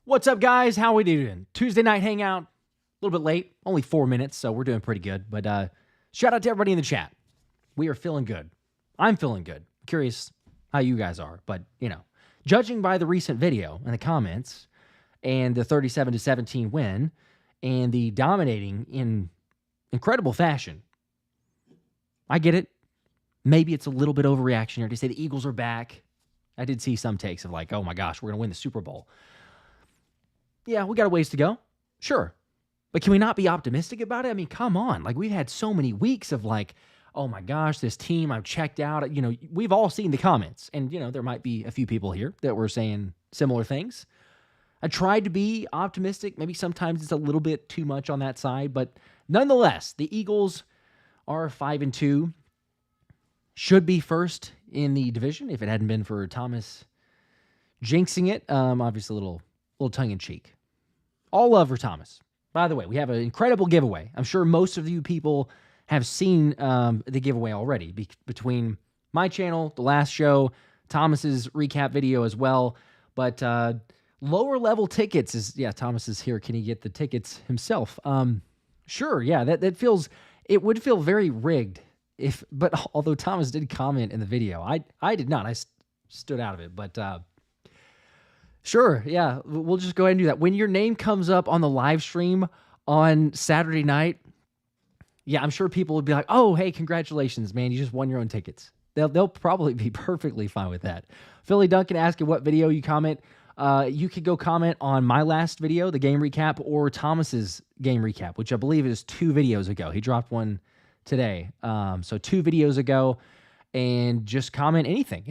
What's up, guys? How we doing? Tuesday night hangout. A little bit late, only 4 minutes, so we're doing pretty good. But shout out to everybody in the chat. We are feeling good. I'm feeling good. Curious how you guys are, but judging by the recent video and the comments and the 37-17 win and the dominating in incredible fashion, I get it. Maybe it's a little bit overreaction here to say the Eagles are back. I did see some takes of like, oh my gosh, we're going to win the Super Bowl. Yeah, we got a ways to go. Sure. But can we not be optimistic about it? I mean, come on. Like, we've had so many weeks of like, oh my gosh, this team, I've checked out. We've all seen the comments. And, there might be a few people here that were saying similar things. I tried to be optimistic. Maybe sometimes it's a little bit too much on that side. But nonetheless, the Eagles are 5-2. Should be first in the division if it hadn't been for Thomas jinxing it. Obviously, a little tongue-in-cheek. All love for Thomas. By the way, we have an incredible giveaway. I'm sure most of you people have seen the giveaway already between my channel, the last show, Thomas's recap video as well. But lower level tickets is, Thomas is here. Can he get the tickets himself? Sure, yeah, it would feel very rigged but although Thomas did comment in the video, I did not. I stood out of it, but sure, yeah, we'll just go ahead and do that. When your name comes up on the live stream on Saturday night, yeah, I'm sure people would be like, oh, hey, congratulations, man, you just won your own tickets. They'll probably be perfectly fine with that. Philly Duncan asking what video you comment. You could go comment on my last video, the game recap, or Thomas's game recap, which I believe is 2 videos ago. He dropped one today. So 2 videos ago, and just comment anything.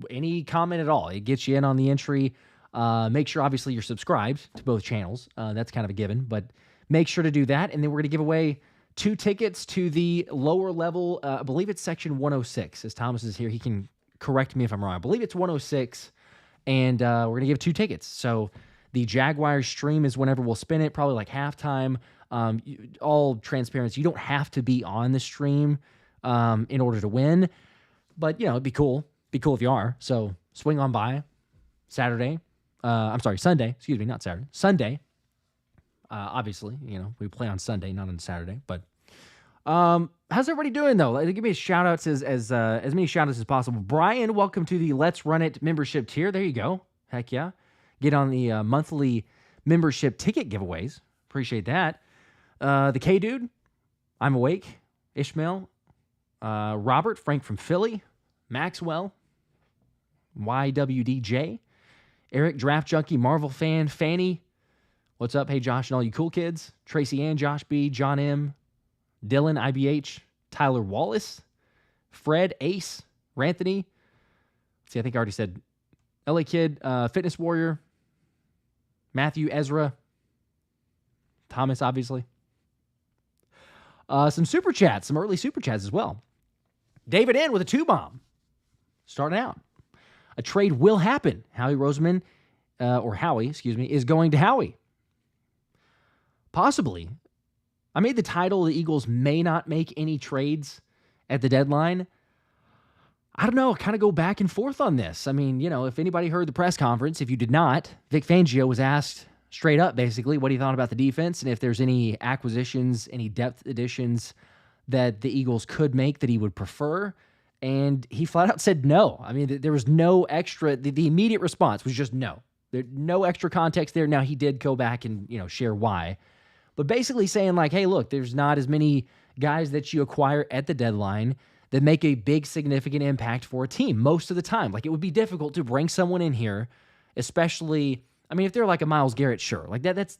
Any comment at all. It gets you in on the entry. Make sure, obviously, you're subscribed to both channels. That's kind of a given, but make sure to do that. And then we're going to give away 2 tickets to the lower level. I believe it's section 106. As Thomas is here, he can correct me if I'm wrong. I believe it's 106, and we're going to give 2 tickets. So the Jaguars stream is whenever we'll spin it, probably like halftime. All transparency, you don't have to be on the stream in order to win, but it'd be cool. Be cool if you are. So swing on by Sunday. Excuse me, not Saturday. Sunday. Obviously, we play on Sunday, not on Saturday. But how's everybody doing though? Give me a shout out as many shout outs as possible. Brian, welcome to the Let's Run It membership tier. There you go. Heck yeah. Get on the monthly membership ticket giveaways. Appreciate that. The K Dude, I'm awake. Ishmael, Robert, Frank from Philly, Maxwell, YWDJ, Eric, Draft Junkie, Marvel Fan, Fanny, what's up? Hey, Josh and all you cool kids. Tracy Ann, Josh B, John M, Dylan, IBH, Tyler Wallace, Fred, Ace, Ranthony. See, I think I already said LA Kid, Fitness Warrior, Matthew, Ezra, Thomas, obviously. Some super chats, some early super chats as well. David N with a 2-bomb. Starting out. A trade will happen. Roseman, Howie, is going to Howie. Possibly. I made the title, the Eagles may not make any trades at the deadline. I don't know, kind of go back and forth on this. I mean, if anybody heard the press conference, if you did not, Vic Fangio was asked straight up, basically, what he thought about the defense and if there's any acquisitions, any depth additions that the Eagles could make that he would prefer. And he flat out said no. I mean, there was no extra. The immediate response was just no. There's no extra context there. Now, he did go back and, share why. But basically saying like, hey, look, there's not as many guys that you acquire at the deadline that make a big, significant impact for a team most of the time. Like, it would be difficult to bring someone in here, especially, I mean, if they're like a Myles Garrett, sure. Like that's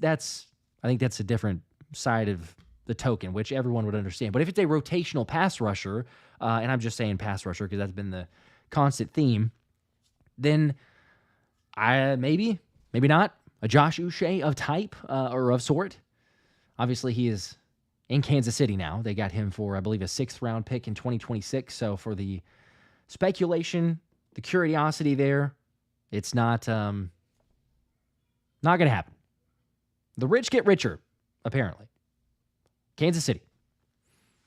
I think that's a different side of the token, which everyone would understand. But if it's a rotational pass rusher, and I'm just saying pass rusher because that's been the constant theme, then maybe not a Josh Uche of type or of sort. Obviously, he is in Kansas City now. They got him for, I believe, a 6th round pick in 2026. So for the speculation, the curiosity there, it's not going to happen. The rich get richer, apparently. Kansas City.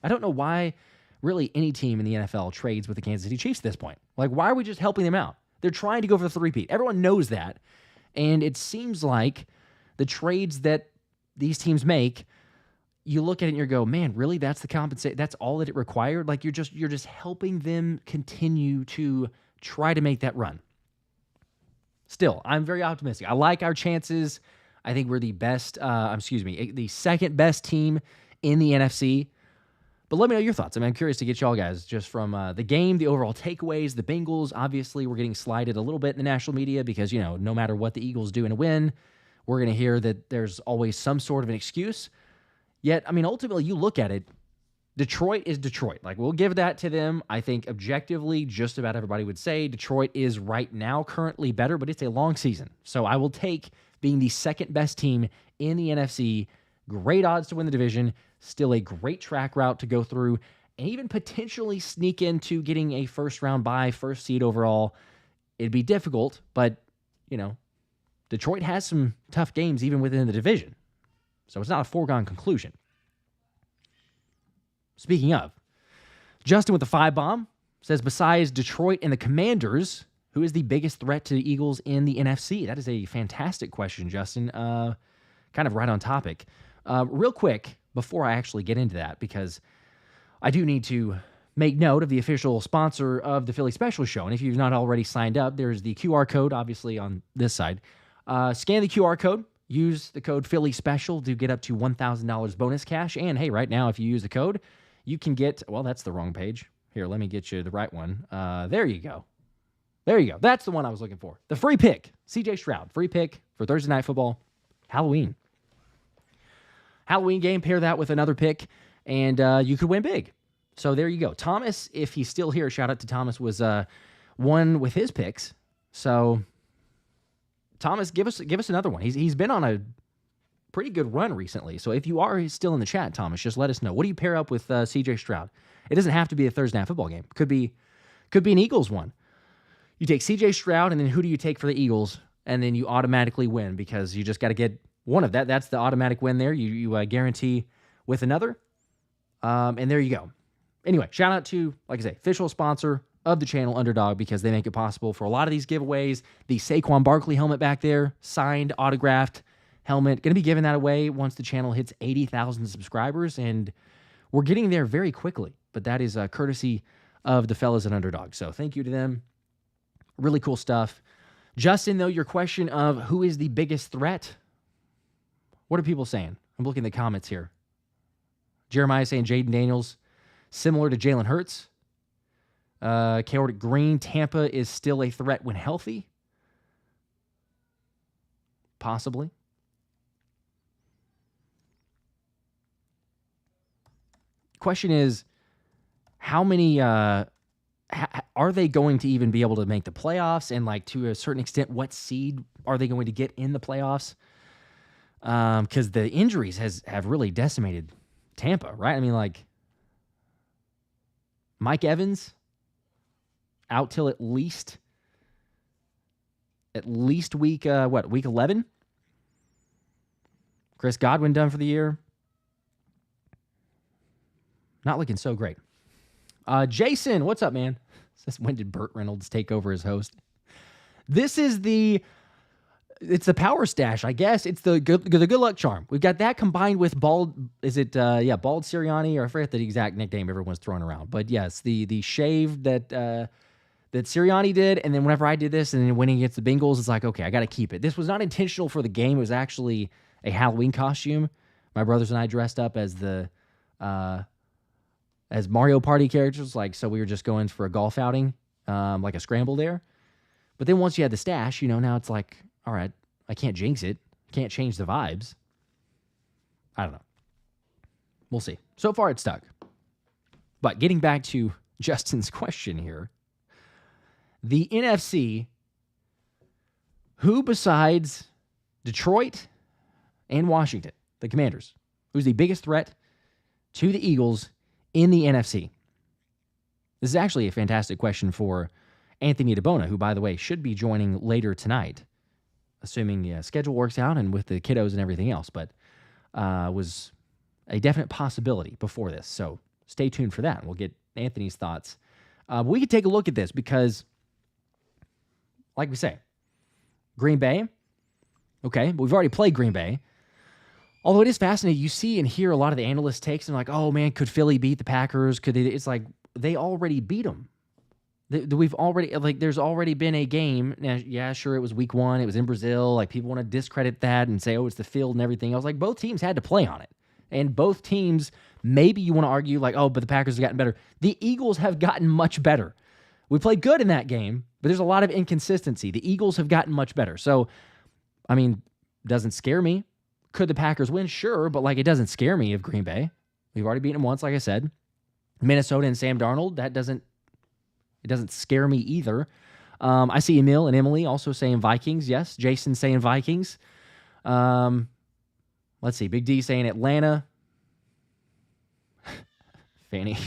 I don't know why really any team in the NFL trades with the Kansas City Chiefs at this point. Like, why are we just helping them out? They're trying to go for the three-peat. Everyone knows that. And it seems like the trades that these teams make, you look at it and you go, man, really? That's the compensate. That's all that it required? Like you're just helping them continue to try to make that run. Still, I'm very optimistic. I like our chances. I think we're the best, the second best team in the NFC. But let me know your thoughts. I mean, I'm curious to get y'all guys just from the game, the overall takeaways. The Bengals, obviously, we're getting slighted a little bit in the national media because, no matter what the Eagles do in a win, we're going to hear that there's always some sort of an excuse. Yet, I mean, ultimately, you look at it, Detroit is Detroit. Like, we'll give that to them. I think objectively, just about everybody would say Detroit is right now currently better, but it's a long season. So I will take being the second best team in the NFC, great odds to win the division, still a great track route to go through, and even potentially sneak into getting a first-round bye, first seed overall. It'd be difficult, but, Detroit has some tough games even within the division. So it's not a foregone conclusion. Speaking of, Justin with the 5-bomb says, besides Detroit and the Commanders, who is the biggest threat to the Eagles in the NFC? That is a fantastic question, Justin. Kind of right on topic. Real quick, before I actually get into that, because I do need to make note of the official sponsor of the Philly Special Show. And if you've not already signed up, there's the QR code, obviously, on this side. Scan the QR code. Use the code Philly Special to get up to $1,000 bonus cash. And hey, right now, if you use the code, you can get, well, that's the wrong page. Here, let me get you the right one. There you go. There you go. That's the one I was looking for. The free pick, CJ Stroud. Free pick for Thursday Night Football. Halloween game, pair that with another pick, and you could win big. So there you go. Thomas, if he's still here, shout out to Thomas, was one with his picks. So Thomas, give us another one. He's been on a pretty good run recently. So if you are still in the chat, Thomas, just let us know. What do you pair up with CJ Stroud? It doesn't have to be a Thursday Night Football game. Could be an Eagles one. You take CJ Stroud, and then who do you take for the Eagles? And then you automatically win because you just got to get one of that. That's the automatic win there. You guarantee with another. And there you go. Anyway, shout out to, like I say, official sponsor of the channel, Underdog, because they make it possible for a lot of these giveaways. The Saquon Barkley helmet back there, signed, autographed helmet. Going to be giving that away once the channel hits 80,000 subscribers, and we're getting there very quickly. But that is courtesy of the fellas at Underdog. So thank you to them. Really cool stuff. Justin, though, your question of who is the biggest threat, what are people saying? I'm looking at the comments here. Jeremiah saying Jaden Daniels, similar to Jalen Hurts. Chaotic Green, Tampa is still a threat when healthy. Possibly. Question is, how many are they going to even be able to make the playoffs? And like to a certain extent, what seed are they going to get in the playoffs? Because the injuries have really decimated Tampa, right? I mean, like Mike Evans out till at least week 11. Chris Godwin done for the year. Not looking so great. Jason, what's up, man? Says, when did Burt Reynolds take over as host? This is it's the power stash, I guess. It's the good luck charm. We've got that combined with bald. Is it bald Sirianni, or I forget the exact nickname everyone's throwing around. But yes, the shave that Sirianni did, and then whenever I did this, and then winning against the Bengals, it's like, okay, I got to keep it. This was not intentional for the game. It was actually a Halloween costume. My brothers and I dressed up as as Mario Party characters, so we were just going for a golf outing, like a scramble there. But then once you had the stash, now it's like, all right, I can't jinx it. Can't change the vibes. I don't know. We'll see. So far, it's stuck. But getting back to Justin's question here, the NFC, who besides Detroit and Washington, the Commanders, who's the biggest threat to the Eagles in the NFC? This is actually a fantastic question for Anthony DiBona, who, by the way, should be joining later tonight, assuming schedule works out and with the kiddos and everything else, but was a definite possibility before this. So stay tuned for that. We'll get Anthony's thoughts. But we could take a look at this because, like we say, Green Bay, Okay, but we've already played Green Bay. Although it is fascinating, you see and hear a lot of the analyst takes and like, oh man, could Philly beat the Packers? Could they? It's like they already beat them. We've already, like, there's already been a game. Now, yeah, sure, it was week 1. It was in Brazil. Like, people want to discredit that and say, oh, it's the field and everything. I was like, both teams had to play on it. And both teams, maybe you want to argue like, oh, but the Packers have gotten better. The Eagles have gotten much better. We played good in that game, but there's a lot of inconsistency. The Eagles have gotten much better. So, I mean, doesn't scare me. Could the Packers win? Sure, but like, it doesn't scare me of Green Bay. We've already beaten them once, like I said. Minnesota and Sam Darnold, it doesn't scare me either. I see Emil and Emily also saying Vikings. Yes, Jason saying Vikings. Let's see. Big D saying Atlanta. Fanny,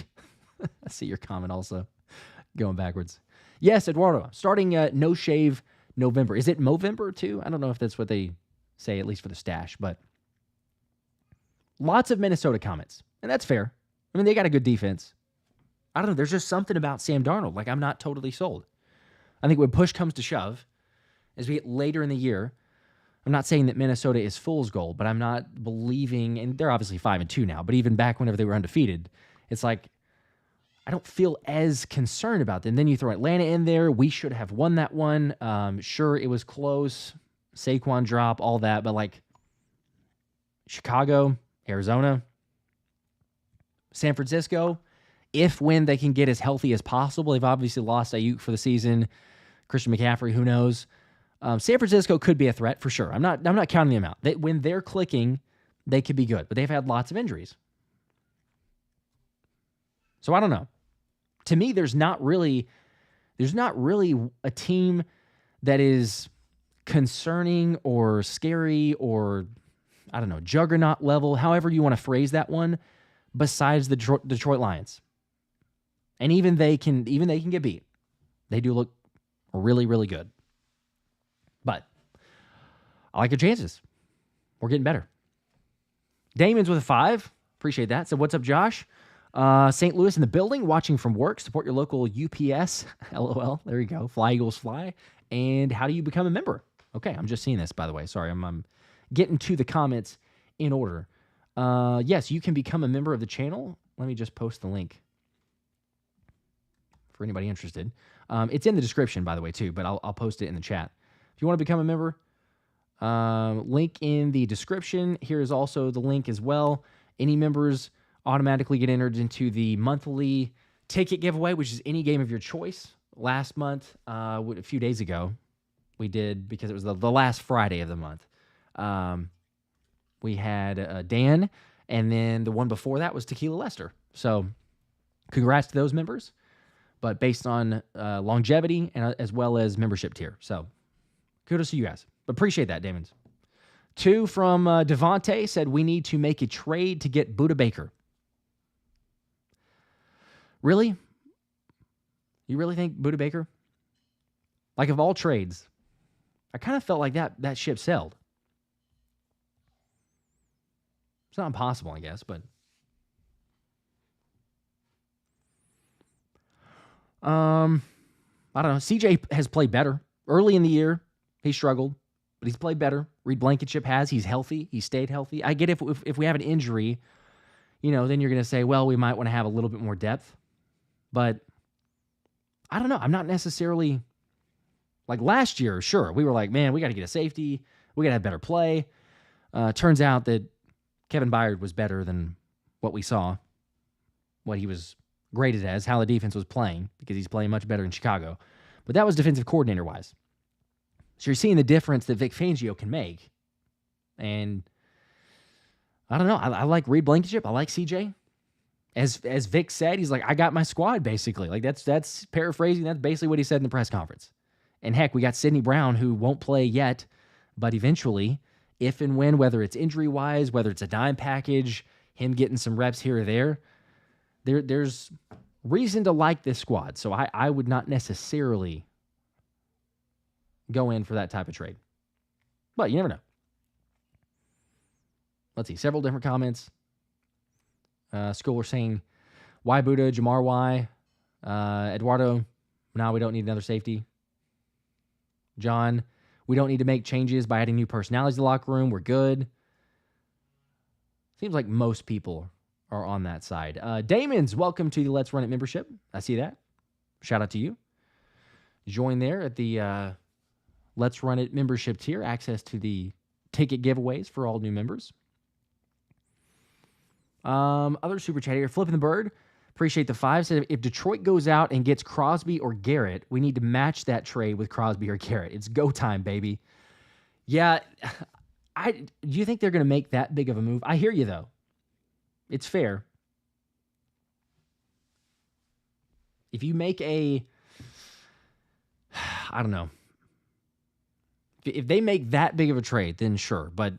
I see your comment also. Going backwards. Yes, Eduardo. Starting No Shave November. Is it Movember too? I don't know if that's what they say, at least for the stash, but lots of Minnesota comments. And that's fair. I mean, they got a good defense. I don't know. There's just something about Sam Darnold. Like, I'm not totally sold. I think when push comes to shove, as we get later in the year, I'm not saying that Minnesota is fool's gold, but I'm not believing, and they're obviously 5-2 now, but even back whenever they were undefeated, it's like, I don't feel as concerned about them. Then you throw Atlanta in there. We should have won that one. Sure, it was close. Saquon drop, all that, but like Chicago, Arizona, San Francisco, when they can get as healthy as possible. They've obviously lost Ayuk for the season. Christian McCaffrey, who knows? San Francisco could be a threat for sure. I'm not counting them out. When they're clicking, they could be good, but they've had lots of injuries. So I don't know. To me, there's not really a team that is concerning or scary or, I don't know, juggernaut level, however you want to phrase that one, besides the Detroit Lions. And even they can get beat. They do look really, really good. But I like their chances. We're getting better. Damon's with a 5. Appreciate that. So what's up, Josh? St. Louis in the building, watching from work. Support your local UPS. LOL. There you go. Fly, Eagles, fly. And how do you become a member? Okay, I'm just seeing this, by the way. Sorry, I'm getting to the comments in order. Yes, you can become a member of the channel. Let me just post the link for anybody interested. It's in the description, by the way, too, but I'll post it in the chat. If you want to become a member, link in the description. Here is also the link as well. Any members automatically get entered into the monthly ticket giveaway, which is any game of your choice. Last month, a few days ago, we did, because it was the last Friday of the month, we had Dan, and then the one before that was Tequila Lester. So congrats to those members, but based on longevity and as well as membership tier. So kudos to you guys. But appreciate that, Damons. 2 from Devontae said, we need to make a trade to get Budda Baker. Really? You really think Budda Baker? Like, of all trades, I kind of felt like that ship sailed. It's not impossible, I guess, but I don't know. CJ has played better. Early in the year, he struggled, but he's played better. Reed Blankenship has. He's healthy. He stayed healthy. I get if we have an injury, then you're going to say, well, we might want to have a little bit more depth. But I don't know. I'm not necessarily, like last year, sure. We were like, man, we got to get a safety. We got to have better play. Turns out that Kevin Byard was better than what we saw, what he was graded as, how the defense was playing, because he's playing much better in Chicago. But that was defensive coordinator-wise. So you're seeing the difference that Vic Fangio can make. And I don't know. I like Reed Blankenship. I like CJ. As Vic said, he's like, I got my squad, basically. Like, that's paraphrasing. That's basically what he said in the press conference. And heck, we got Sidney Brown, who won't play yet, but eventually, if and when, whether it's injury-wise, whether it's a dime package, him getting some reps here or there's reason to like this squad. So I would not necessarily go in for that type of trade. But you never know. Let's see. Several different comments. Schooler saying, why Budda? Jamar, why? Eduardo, no, we don't need another safety. John, We don't need to make changes by adding new personalities to the locker room. We're good. Seems like most people are on that side. Damon's, welcome to the Let's Run It membership. I see that. Shout out to you. Join there at the Let's Run It membership tier. Access to the ticket giveaways for all new members. Other super chat here. Flipping the Bird. Appreciate the 5. Said if Detroit goes out and gets Crosby or Garrett, we need to match that trade with Crosby or Garrett. It's go time, baby. Yeah, do you think they're going to make that big of a move? I hear you, though. It's fair. If you make I don't know. If they make that big of a trade, then sure. But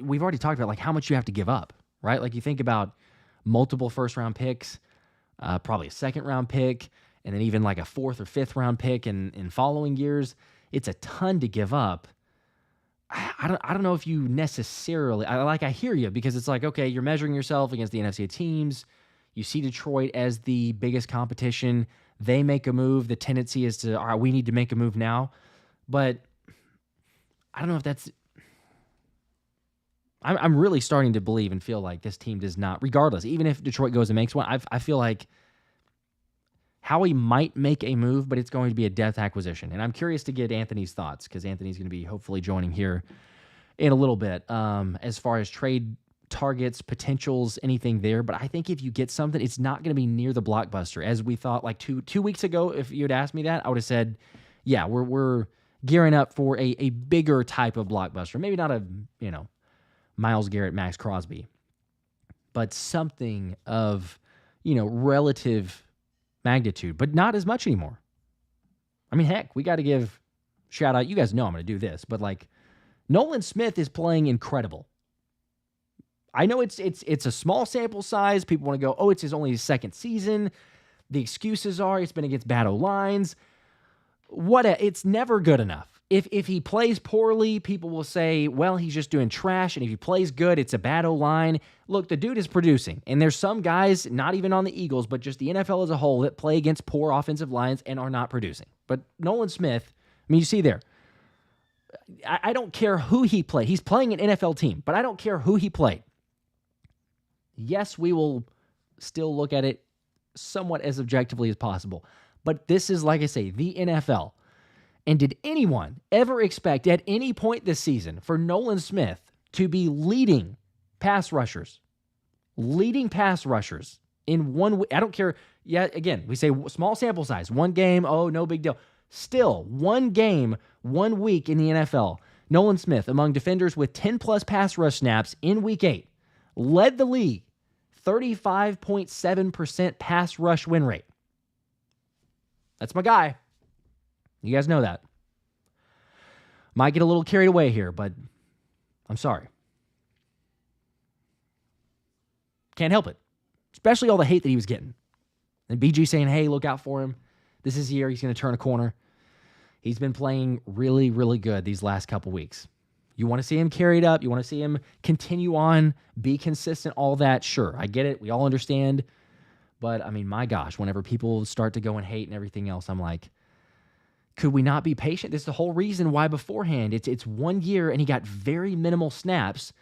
we've already talked about like how much you have to give up, right? Like you think about multiple first-round picks, probably a second-round pick, and then even like a 4th or 5th round pick in following years. It's a ton to give up. I don't know if you necessarily, I hear you, because it's like, okay, you're measuring yourself against the NFC teams. You see Detroit as the biggest competition. They make a move. The tendency is to, all right, we need to make a move now. But I don't know if that's, I'm really starting to believe and feel like this team does not, regardless, even if Detroit goes and makes one, I feel like Howie might make a move, but it's going to be a depth acquisition. And I'm curious to get Anthony's thoughts, because Anthony's going to be hopefully joining here in a little bit as far as trade targets, potentials, anything there. But I think if you get something, it's not going to be near the blockbuster. As we thought like two weeks ago, if you had asked me that, I would have said, yeah, we're gearing up for a bigger type of blockbuster. Maybe not a, Myles Garrett, Maxx Crosby, but something of, relative magnitude, but not as much anymore. I mean, heck, we got to give shout out. You guys know I'm going to do this, but like Nolan Smith is playing incredible. I know it's a small sample size. People want to go, oh, it's only his second season. The excuses are it's been against bad O-lines. It's never good enough. If he plays poorly, people will say, well, he's just doing trash. And if he plays good, it's a bad O-line. Look, the dude is producing. And there's some guys, not even on the Eagles, but just the NFL as a whole, that play against poor offensive lines and are not producing. But Nolan Smith, you see there, I don't care who he played. He's playing an NFL team, but I don't care who he played. Yes, we will still look at it somewhat as objectively as possible. But this is, like I say, the NFL. And did anyone ever expect at any point this season for Nolan Smith to be leading pass rushers in one week? I don't care. Yeah, again, we say small sample size, one game, oh, no big deal. Still, one game, 1 week in the NFL. Nolan Smith, among defenders with 10-plus pass rush snaps in Week 8, led the league, 35.7% pass rush win rate. That's my guy. You guys know that. Might get a little carried away here, but I'm sorry. Can't help it. Especially all the hate that he was getting. And BG saying, hey, look out for him. This is the year he's going to turn a corner. He's been playing really, really good these last couple weeks. You want to see him carried up. You want to see him continue on, be consistent, all that. Sure, I get it. We all understand. But, my gosh, whenever people start to go and hate and everything else, I'm like, could we not be patient? This is the whole reason why beforehand. It's 1 year, and he got very minimal snaps,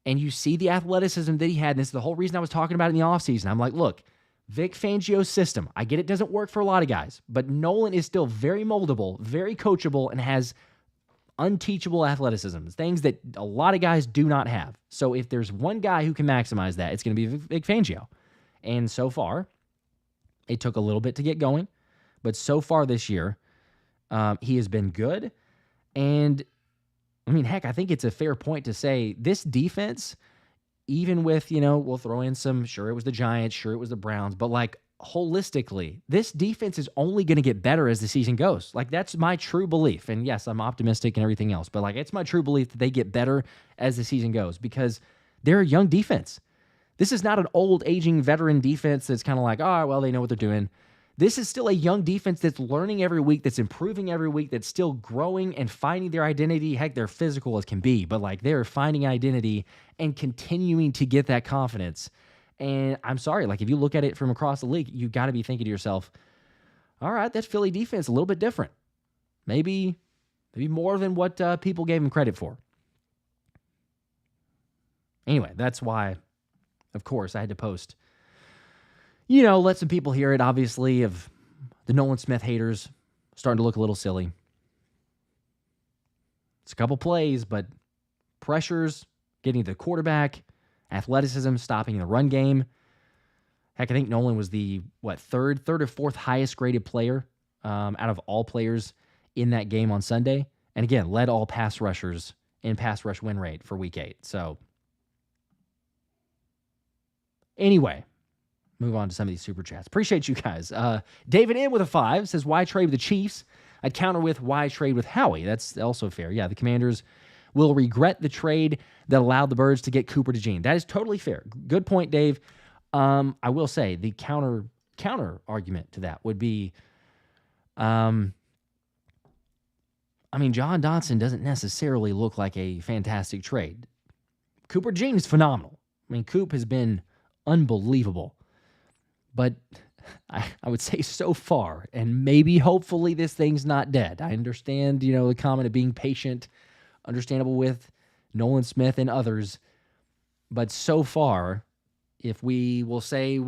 and you see the athleticism that he had, and this is the whole reason I was talking about it in the offseason. I'm like, look, Vic Fangio's system, I get it doesn't work for a lot of guys, but Nolan is still very moldable, very coachable, and has unteachable athleticism, things that a lot of guys do not have. So if there's one guy who can maximize that, it's going to be Vic Fangio. And so far, it took a little bit to get going, but so far this year, he has been good. And, heck, I think it's a fair point to say this defense, even with, we'll throw in some, sure, it was the Giants, sure, it was the Browns, but, like, holistically, this defense is only going to get better as the season goes. Like, that's my true belief. And, yes, I'm optimistic and everything else, but, like, it's my true belief that they get better as the season goes because they're a young defense. This is not an old, aging veteran defense that's kind of like, oh, well, they know what they're doing. This is still a young defense that's learning every week, that's improving every week, that's still growing and finding their identity. Heck, they're physical as can be, but like they're finding identity and continuing to get that confidence. And I'm sorry, like if you look at it from across the league, you got to be thinking to yourself, all right, that Philly defense a little bit different. Maybe more than what people gave him credit for. Anyway, that's why, of course, I had to post, let some people hear it, obviously, of the Nolan Smith haters starting to look a little silly. It's a couple plays, but pressures, getting to the quarterback, athleticism, stopping the run game. Heck, I think Nolan was the, third or fourth highest graded player out of all players in that game on Sunday. And again, led all pass rushers in pass rush win rate for week 8. So anyway, move on to some of these super chats. Appreciate you guys. David in with a 5 says, why trade with the Chiefs? I'd counter with, why trade with Howie? That's also fair. Yeah, the Commanders will regret the trade that allowed the Birds to get Cooper Dejean. That is totally fair. Good point, Dave. I will say the counter argument to that would be, Jahan Dotson doesn't necessarily look like a fantastic trade. Cooper Dejean is phenomenal. Coop has been unbelievable. But I would say so far, and maybe hopefully this thing's not dead. I understand, the comment of being patient, understandable with Nolan Smith and others. But so far, if we say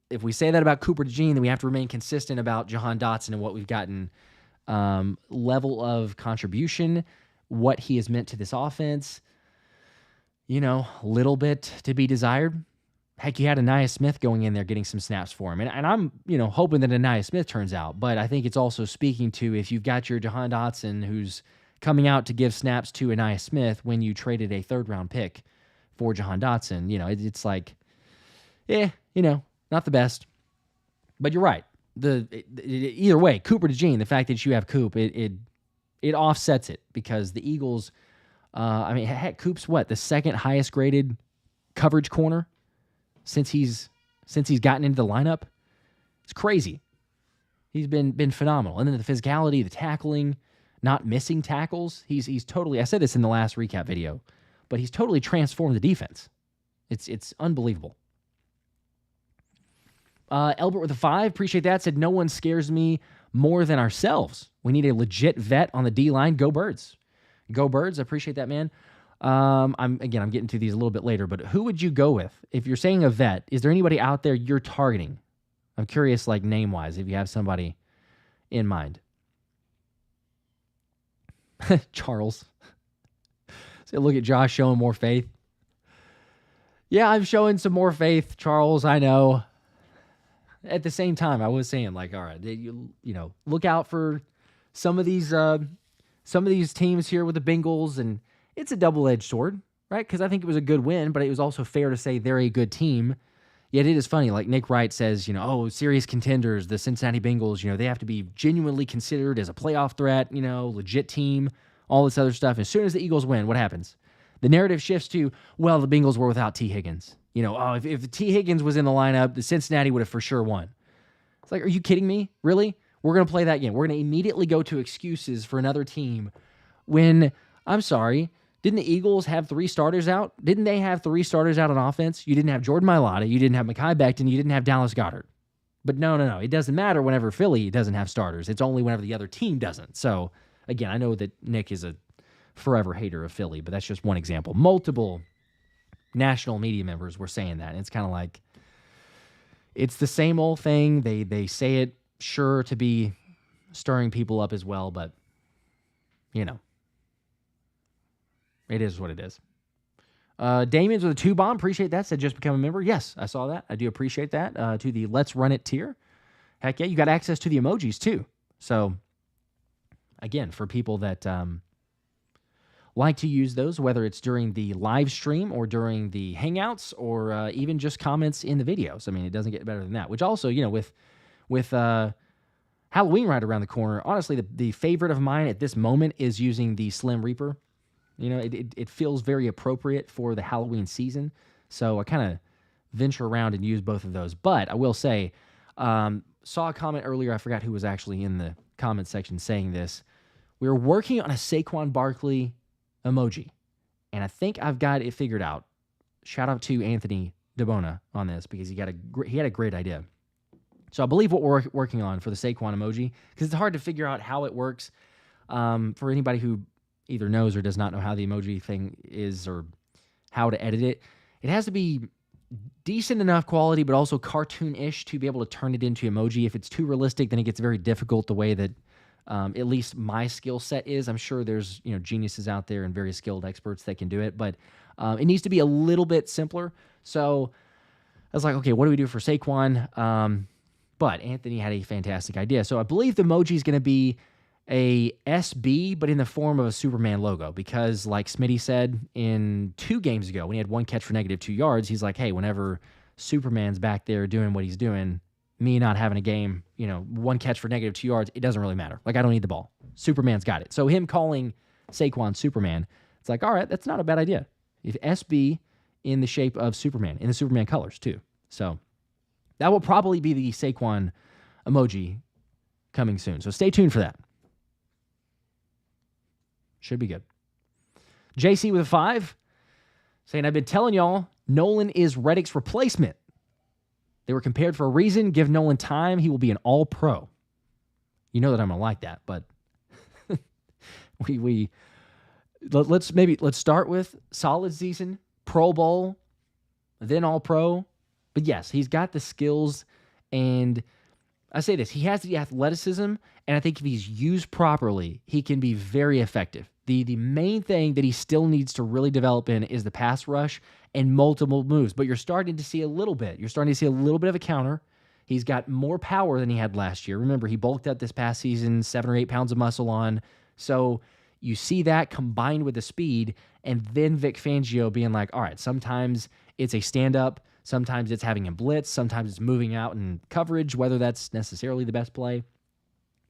that about Cooper Dejean, then we have to remain consistent about Jahan Dotson and what we've gotten, level of contribution, what he has meant to this offense. Little bit to be desired. Heck, you had Ainias Smith going in there getting some snaps for him. And I'm, hoping that Ainias Smith turns out. But I think it's also speaking to if you've got your Jahan Dotson who's coming out to give snaps to Ainias Smith when you traded a 3rd-round pick for Jahan Dotson, it's like, not the best. But you're right. Either way, Cooper Dejean, the fact that you have Coop, it offsets it because the Eagles, heck, Coop's the second highest graded coverage corner since he's gotten into the lineup. It's crazy. He's been phenomenal. And then the physicality, the tackling, not missing tackles. He's totally, I said this in the last recap video, but he's totally transformed the defense. It's unbelievable. Elbert with a 5, appreciate that. Said, no one scares me more than ourselves. We need a legit vet on the D-line. Go Birds. Go Birds. I appreciate that, man. I'm getting to these a little bit later, but who would you go with? If you're saying a vet, is there anybody out there you're targeting? I'm curious, name-wise, if you have somebody in mind. Charles. So look at Josh showing more faith. Yeah, I'm showing some more faith, Charles, I know. At the same time, I was saying, all right, look out for some of these teams here with the Bengals, and it's a double-edged sword, right? Because I think it was a good win, but it was also fair to say they're a good team. Yet it is funny, Nick Wright says, serious contenders, the Cincinnati Bengals, they have to be genuinely considered as a playoff threat, legit team, all this other stuff. As soon as the Eagles win, what happens? The narrative shifts to, the Bengals were without T. Higgins. If T. Higgins was in the lineup, the Cincinnati would have for sure won. It's are you kidding me? Really? We're going to play that game. We're going to immediately go to excuses for another team when, I'm sorry, didn't the Eagles have 3 starters out? Didn't they have 3 starters out on offense? You didn't have Jordan Mailata. You didn't have Mekhi Becton. You didn't have Dallas Goedert. But no. It doesn't matter whenever Philly doesn't have starters. It's only whenever the other team doesn't. So, again, I know that Nick is a forever hater of Philly, but that's just one example. Multiple national media members were saying that. And it's kind of it's the same old thing. They say it sure to be stirring people up as well, but, it is what it is. Damien's with a 2-bomb. Appreciate that. Said just become a member. Yes, I saw that. I do appreciate that. To the Let's Run It tier. Heck yeah, you got access to the emojis too. So, again, for people that like to use those, whether it's during the live stream or during the Hangouts or even just comments in the videos. It doesn't get better than that. Which also, with Halloween right around the corner, honestly, the favorite of mine at this moment is using the Slim Reaper. It feels very appropriate for the Halloween season. So I kind of venture around and use both of those. But I will say, saw a comment earlier, I forgot who was actually in the comment section saying this. We were working on a Saquon Barkley emoji, and I think I've got it figured out. Shout out to Anthony DiBona on this because he had a great idea. So I believe what we're working on for the Saquon emoji, because it's hard to figure out how it works for anybody who either knows or does not know how the emoji thing is or how to edit it. It has to be decent enough quality, but also cartoon-ish to be able to turn it into emoji. If it's too realistic, then it gets very difficult the way that at least my skill set is. I'm sure there's geniuses out there and very skilled experts that can do it, but it needs to be a little bit simpler. So I was like, okay, what do we do for Saquon? But Anthony had a fantastic idea. So I believe the emoji is going to be a SB, but in the form of a Superman logo, because like Smitty said in 2 games ago, when he had 1 catch for -2 yards, he's like, hey, whenever Superman's back there doing what he's doing, me not having a game, 1 catch for -2 yards, it doesn't really matter. Like, I don't need the ball. Superman's got it. So him calling Saquon Superman, it's like, all right, that's not a bad idea. If SB in the shape of Superman, in the Superman colors too. So that will probably be the Saquon emoji coming soon. So stay tuned for that. Should be good. JC with a 5, saying, I've been telling y'all, Nolan is Reddick's replacement. They were compared for a reason. Give Nolan time. He will be an all-pro. You know that I'm going to like that, but let's start with solid season, Pro Bowl, then all-pro. But yes, he's got the skills, and I say this, he has the athleticism, and I think if he's used properly, he can be very effective. The main thing that he still needs to really develop in is the pass rush and multiple moves, but you're starting to see a little bit. You're starting to see a little bit of a counter. He's got more power than he had last year. Remember, he bulked up this past season, 7 or 8 pounds of muscle on. So you see that combined with the speed, and then Vic Fangio being like, all right, sometimes it's a stand-up, sometimes it's having him blitz, sometimes it's moving out in coverage, whether that's necessarily the best play.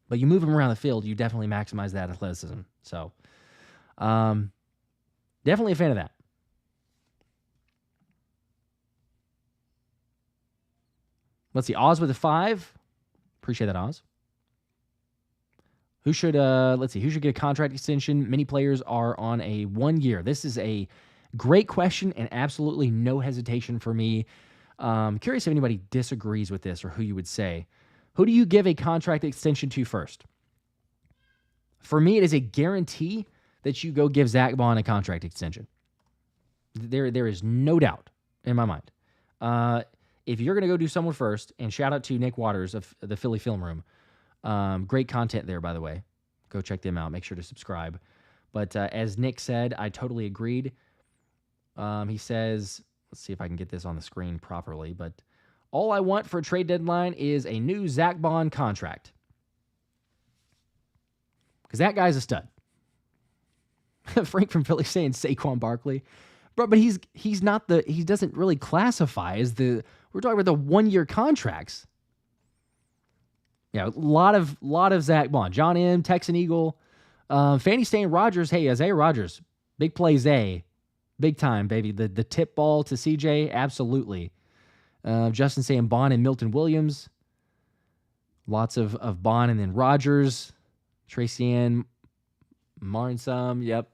But you move him around the field, you definitely maximize that athleticism. So definitely a fan of that. Let's see, Oz with a 5. Appreciate that, Oz. Who should get a contract extension? Many players are on a 1 year. This is a great question and absolutely no hesitation for me. Curious if anybody disagrees with this or who you would say. Who do you give a contract extension to first? For me, it is a guarantee that you go give Zach Bond a contract extension. There is no doubt in my mind. If you're going to go do someone first, and shout out to Nick Waters of the Philly Film Room. Great content there, by the way. Go check them out. Make sure to subscribe. But as Nick said, I totally agreed. He says, let's see if I can get this on the screen properly, but all I want for a trade deadline is a new Zach Bond contract. Because that guy's a stud. Frank from Philly saying Saquon Barkley. But he's not he doesn't really classify as we're talking about the 1 year contracts. Yeah, a lot of Zach Bond. John M., Texan Eagle. Fanny saying Rodgers. Hey, Isaiah Rodgers. Big play Zay. Big time, baby. The tip ball to CJ, absolutely. Justin saying Bond and Milton Williams. Lots of Bond and then Rodgers. Tracy Ann, Marnsum, yep.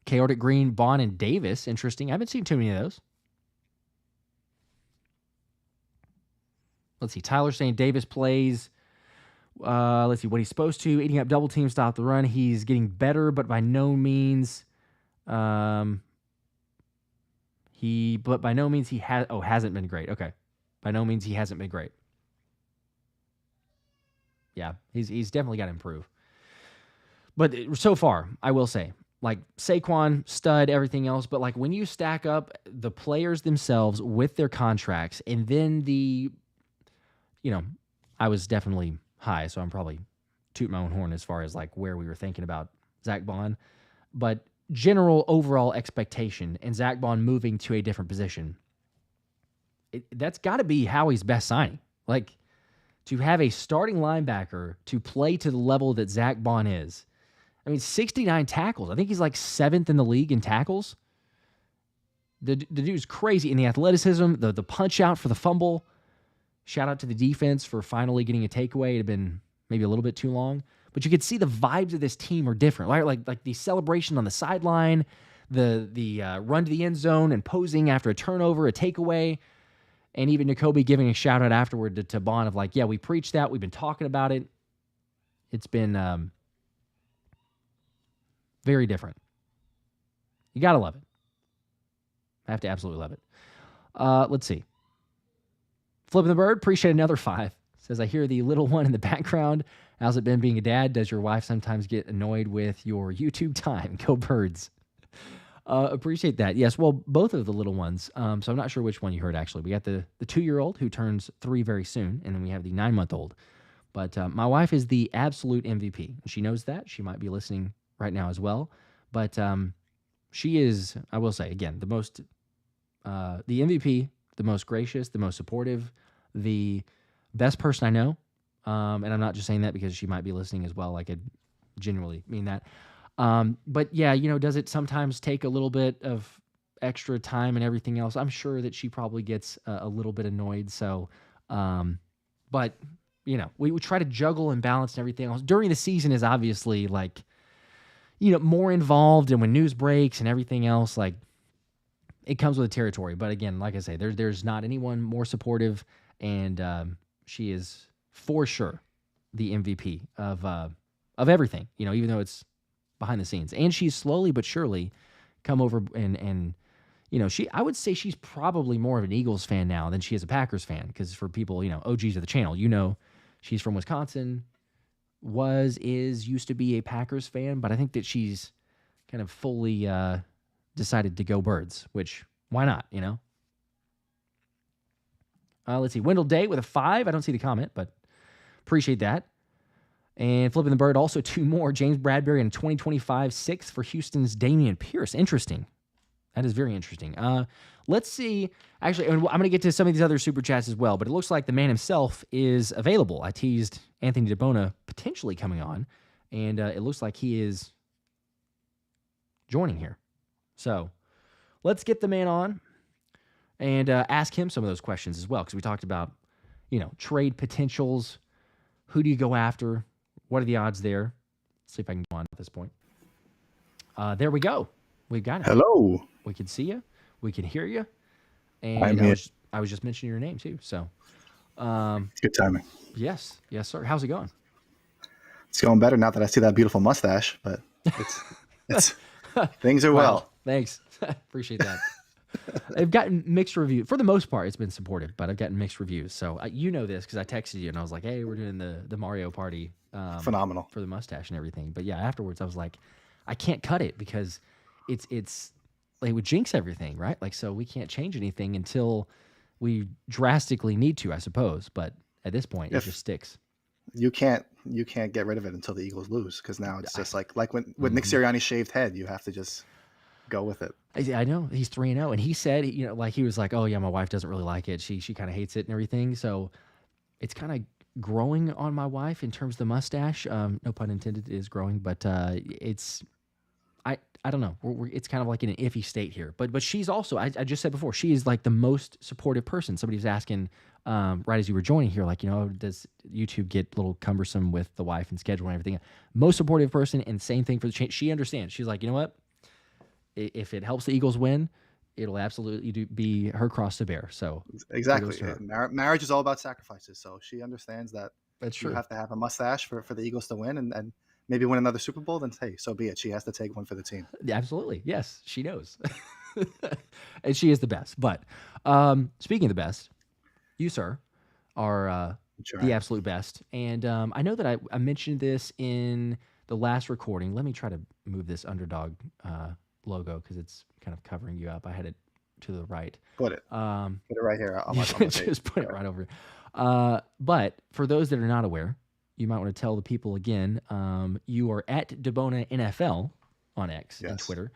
Chaotic Green, Bond, and Davis. Interesting. I haven't seen too many of those. Let's see. Tyler saying Davis plays. Let's see what he's supposed to. Eating up double team, stop the run. He's getting better, but by no means. Hasn't been great. Okay. By no means he hasn't been great. Yeah, he's definitely got to improve. But so far, I will say, like Saquon, stud, everything else, but like when you stack up the players themselves with their contracts, and then I was definitely high, so I'm probably tooting my own horn as far as like where we were thinking about Zach Bond. But general overall expectation and Zach Bond moving to a different position, that's got to be Howie's best signing. Like, to have a starting linebacker to play to the level that Zach Bond is. I mean, 69 tackles. I think he's like 7th in the league in tackles. The dude's crazy in the athleticism, the punch out for the fumble. Shout out to the defense for finally getting a takeaway. It had been maybe a little bit too long. But you could see the vibes of this team are different. Like the celebration on the sideline, the run to the end zone and posing after a turnover, a takeaway, and even Nakobe giving a shout out afterward to Bond of like, yeah, we preached that. We've been talking about it. It's been very different. You got to love it. I have to absolutely love it. Let's see. Flipping the Bird, appreciate another 5. Says, I hear the little one in the background. How's it been being a dad? Does your wife sometimes get annoyed with your YouTube time? Go Birds. Appreciate that. Yes, well, both of the little ones. So I'm not sure which one you heard, actually. We got the 2-year-old who turns 3 very soon, and then we have the 9-month-old. But my wife is the absolute MVP. She knows that. She might be listening right now as well. But she is, I will say, again, the MVP, the most gracious, the most supportive, the best person I know. And I'm not just saying that because she might be listening as well. Like, I genuinely mean that. But yeah, does it sometimes take a little bit of extra time and everything else? I'm sure that she probably gets a little bit annoyed. So, but we would try to juggle and balance and everything else. During the season is obviously like, more involved, and when news breaks and everything else, like, it comes with the territory. But again, like I say, there's not anyone more supportive, and she is for sure the MVP of everything. Even though it's behind the scenes, and she's slowly but surely come over and I would say she's probably more of an Eagles fan now than she is a Packers fan, because for people, OGs of the channel, she's from Wisconsin, used to be a Packers fan, but I think that she's kind of fully decided to go Birds, which why not, Let's see, Wendell Day with a 5. I don't see the comment, but appreciate that. And Flipping the Bird, also 2 more. James Bradbury in 2025 6th for Houston's Damian Pierce. Interesting. That is very interesting. Let's see. Actually, I'm going to get to some of these other super chats as well, but it looks like the man himself is available. I teased Anthony DiBona potentially coming on, and it looks like he is joining here. So let's get the man on and ask him some of those questions as well, because we talked about, trade potentials. Who do you go after? What are the odds there? Let's see if I can go on at this point. There we go. We've got it. Hello. We can see you. We can hear you. I'm And here. I was just mentioning your name too. So, Good timing. yes, sir. How's it going? It's going better now that I see that beautiful mustache, but it's things are well. Thanks. Appreciate that. I've gotten mixed reviews. For the most part, it's been supportive, but I've gotten mixed reviews. So you know this because I texted you and I was like, hey, we're doing the Mario party. Phenomenal. For the mustache and everything. But yeah, afterwards I was like, I can't cut it because it's like, it would jinx everything, right? Like, so we can't change anything until we drastically need to, I suppose. But at this point, it just sticks. You can't get rid of it until the Eagles lose, because now it's just like when Nick Sirianni's shaved head, you have to just go with it. I know he's 3-0, and he said, he was like, oh yeah, my wife doesn't really like it. She kind of hates it and everything. So it's kind of growing on my wife in terms of the mustache. No pun intended, it is growing, but it's. I don't know. It's kind of like in an iffy state here. But she's also, I just said before, she is like the most supportive person. Somebody was asking right as you were joining here, like, does YouTube get a little cumbersome with the wife and schedule and everything? Most supportive person, and same thing for the change. She understands. She's like, you know what? If it helps the Eagles win, it'll absolutely be her cross to bear. So exactly. Marriage is all about sacrifices. So she understands that that's true. You have to have a mustache for the Eagles to win and maybe win another Super Bowl, then hey, so be it. She has to take one for the team. Absolutely. Yes, she knows. And she is the best. But speaking of the best, you, sir, are the absolute best. And I know that I mentioned this in the last recording. Let me try to move this Underdog logo because it's kind of covering you up. I had it to the right. Put it right here. Just put it right over here. But for those that are not aware, you might want to tell the people again, you are at DiBona NFL on X and Twitter.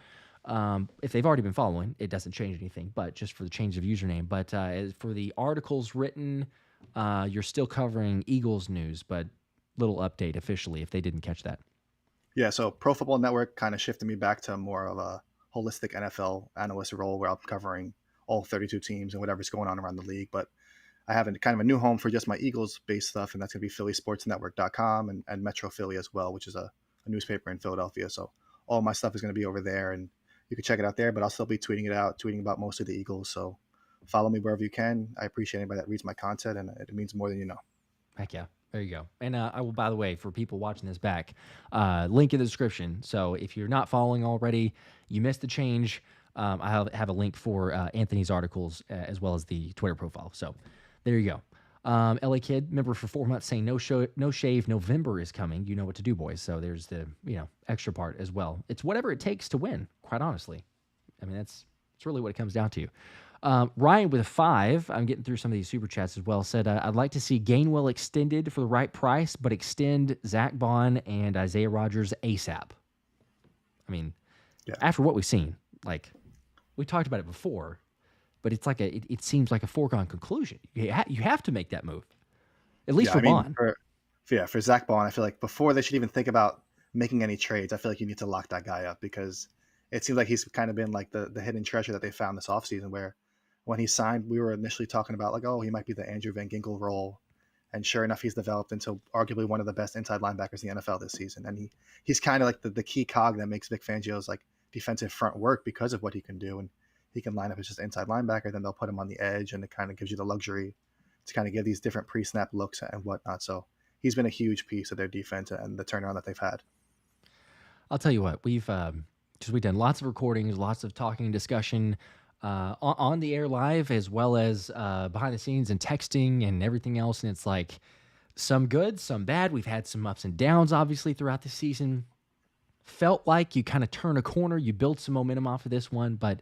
If they've already been following, it doesn't change anything, but just for the change of username. But as for the articles written, you're still covering Eagles news, but little update officially if they didn't catch that. Yeah, so Pro Football Network kind of shifted me back to more of a holistic NFL analyst role where I'm covering all 32 teams and whatever's going on around the league. But I have kind of a new home for just my Eagles-based stuff, and that's going to be PhillySportsNetwork.com and Metro Philly as well, which is a newspaper in Philadelphia. So all my stuff is going to be over there. And, you can check it out there. But I'll still be tweeting about mostly the Eagles. So follow me wherever you can. I appreciate anybody that reads my content, and it means more than you know. Heck yeah. There you go. And I will, by the way, for people watching this back, link in the description. So if you're not following already, you missed the change. I have a link for Anthony's articles as well as the Twitter profile. So there you go. LA Kid, member for 4 months, saying no shave November is coming. You know what to do, boys. So there's the extra part as well. It's whatever it takes to win, quite honestly. I mean, that's really what it comes down to. Ryan with a 5, I'm getting through some of these super chats as well, said, I'd like to see Gainwell extended for the right price, but extend Zach Bond and Isaiah Rodgers ASAP. I mean, after what we've seen, like we talked about it before, but it's like it seems like a foregone conclusion. You have to make that move, at least for Bond. For Zach Bond, I feel like before they should even think about making any trades, I feel like you need to lock that guy up, because it seems like he's kind of been like the hidden treasure that they found this offseason, where when he signed, we were initially talking about like, oh, he might be the Andrew Van Ginkel role. And sure enough, he's developed into arguably one of the best inside linebackers in the NFL this season. And he's kind of like the key cog that makes Vic Fangio's like defensive front work because of what he can do. And he can line up as just inside linebacker, then they'll put him on the edge, and it kind of gives you the luxury to kind of give these different pre-snap looks and whatnot. So he's been a huge piece of their defense and the turnaround that they've had. I'll tell you what, we've done lots of recordings, lots of talking, discussion, on the air live, as well as behind the scenes and texting and everything else. And it's like some good, some bad. We've had some ups and downs, obviously, throughout the season. Felt like you kind of turn a corner. You build some momentum off of this one. But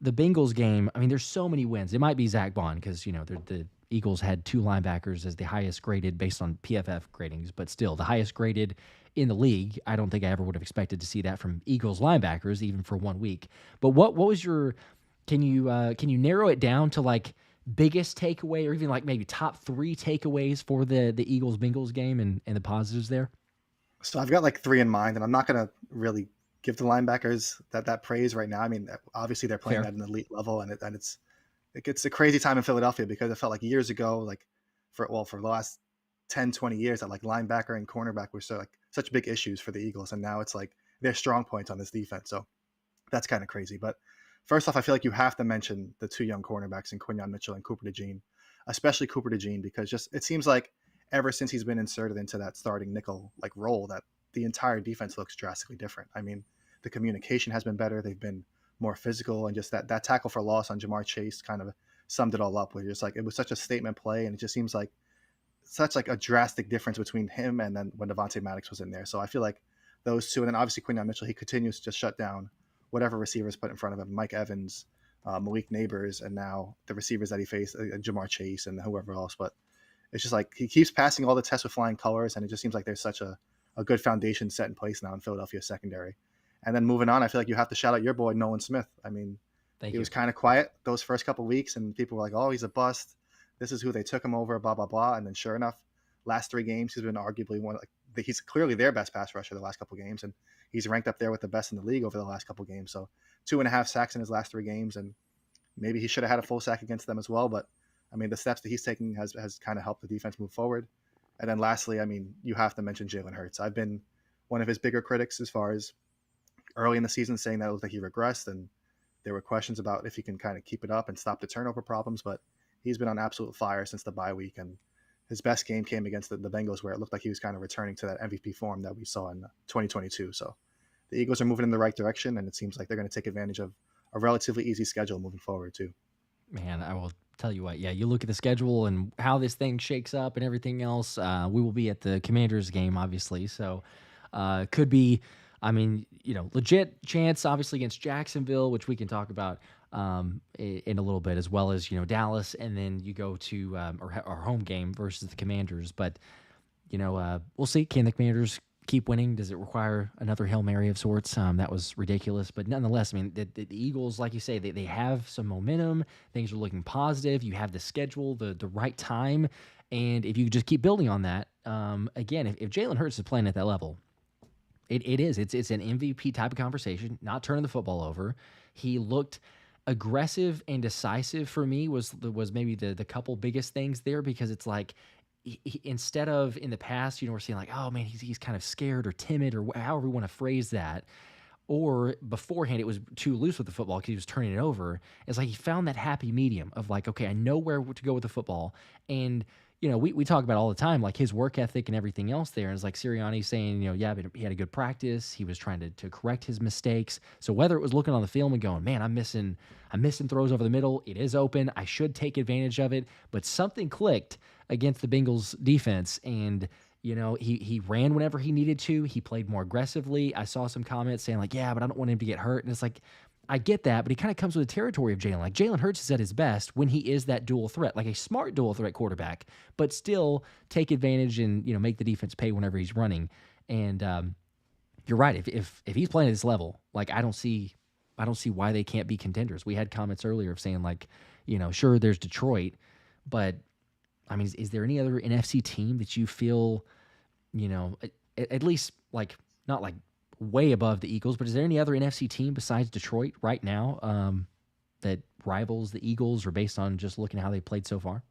the Bengals game, I mean, there's so many wins. It might be Zach Bond because, the Eagles had 2 linebackers as the highest graded based on PFF gradings, but still the highest graded in the league. I don't think I ever would have expected to see that from Eagles linebackers, even for 1 week. But what was your... Can you narrow it down to like biggest takeaway, or even like maybe top 3 takeaways for the Eagles Bengals game and the positives there? So I've got like 3 in mind, and I'm not going to really give the linebackers that praise right now. I mean, obviously they're playing at an elite level, and it's a crazy time in Philadelphia, because it felt like years ago, like for the last 10, 20 years, that like linebacker and cornerback were such big issues for the Eagles, and now it's like their strong points on this defense. So that's kind of crazy. But first off, I feel like you have to mention the 2 young cornerbacks in Quinyon Mitchell and Cooper Dejean, especially Cooper Dejean, because just it seems like ever since he's been inserted into that starting nickel like role, that the entire defense looks drastically different. I mean, the communication has been better. They've been more physical, and just that tackle for loss on Jamar Chase kind of summed it all up. Where you're just like, it was such a statement play, and it just seems like such like a drastic difference between him and then when Devontae Maddox was in there. So I feel like those 2, and then obviously Quinyon Mitchell, he continues to just shut down whatever receivers put in front of him, Mike Evans, Malik Neighbors, and now the receivers that he faced, Jamar Chase and whoever else. But it's just like he keeps passing all the tests with flying colors, and it just seems like there's such a good foundation set in place now in Philadelphia secondary. And then moving on, I feel like you have to shout out your boy, Nolan Smith. I mean, he was kind of quiet those first couple of weeks, and people were like, oh, he's a bust. This is who they took him over, blah, blah, blah. And then sure enough, last 3 games, he's been arguably he's clearly their best pass rusher the last couple of games, and he's ranked up there with the best in the league over the last couple of games. So 2.5 sacks in his last 3 games, and maybe he should have had a full sack against them as well. But I mean, the steps that he's taking has kind of helped the defense move forward. And then lastly, I mean, you have to mention Jalen Hurts. I've been one of his bigger critics as far as early in the season, saying that it looked like he regressed, and there were questions about if he can kind of keep it up and stop the turnover problems. But he's been on absolute fire since the bye week, and his best game came against the Bengals, where it looked like he was kind of returning to that MVP form that we saw in 2022. So the Eagles are moving in the right direction, and it seems like they're going to take advantage of a relatively easy schedule moving forward too. Man, I will tell you what, you look at the schedule and how this thing shakes up and everything else. We will be at the Commanders game, obviously. So could be, I mean, legit chance, obviously, against Jacksonville, which we can talk about in a little bit, as well as, Dallas. And then you go to our home game versus the Commanders. But, we'll see. Can the Commanders keep winning? Does it require another Hail Mary of sorts? That was ridiculous. But nonetheless, I mean, the Eagles, like you say, they have some momentum. Things are looking positive. You have the schedule, the right time. And if you just keep building on that, again, if Jalen Hurts is playing at that level, it is. It's an MVP type of conversation, not turning the football over. He looked aggressive and decisive for me was maybe the couple biggest things there, because it's like, instead of in the past, we're seeing like, oh man, he's kind of scared or timid or however we want to phrase that. or beforehand it was too loose with the football because he was turning it over. It's like he found that happy medium of like, okay, I know where to go with the football. And, we talk about all the time, like his work ethic and everything else there. And it's like Sirianni saying, yeah, but he had a good practice. He was trying to correct his mistakes. So whether it was looking on the film and going, man, I'm missing throws over the middle. It is open. I should take advantage of it. But something clicked against the Bengals defense. And, he ran whenever he needed to. He played more aggressively. I saw some comments saying like, yeah, but I don't want him to get hurt. And it's like, I get that, but he kind of comes with the territory of Jalen. Like Jalen Hurts is at his best when he is that dual threat, like a smart dual threat quarterback, but still take advantage and make the defense pay whenever he's running. And you're right. If he's playing at this level, like I don't see why they can't be contenders. We had comments earlier of saying like, sure, there's Detroit, but I mean, is there any other NFC team that you feel, at least like not like way above the Eagles, but is there any other NFC team besides Detroit right now that rivals the Eagles or based on just looking at how they played so far?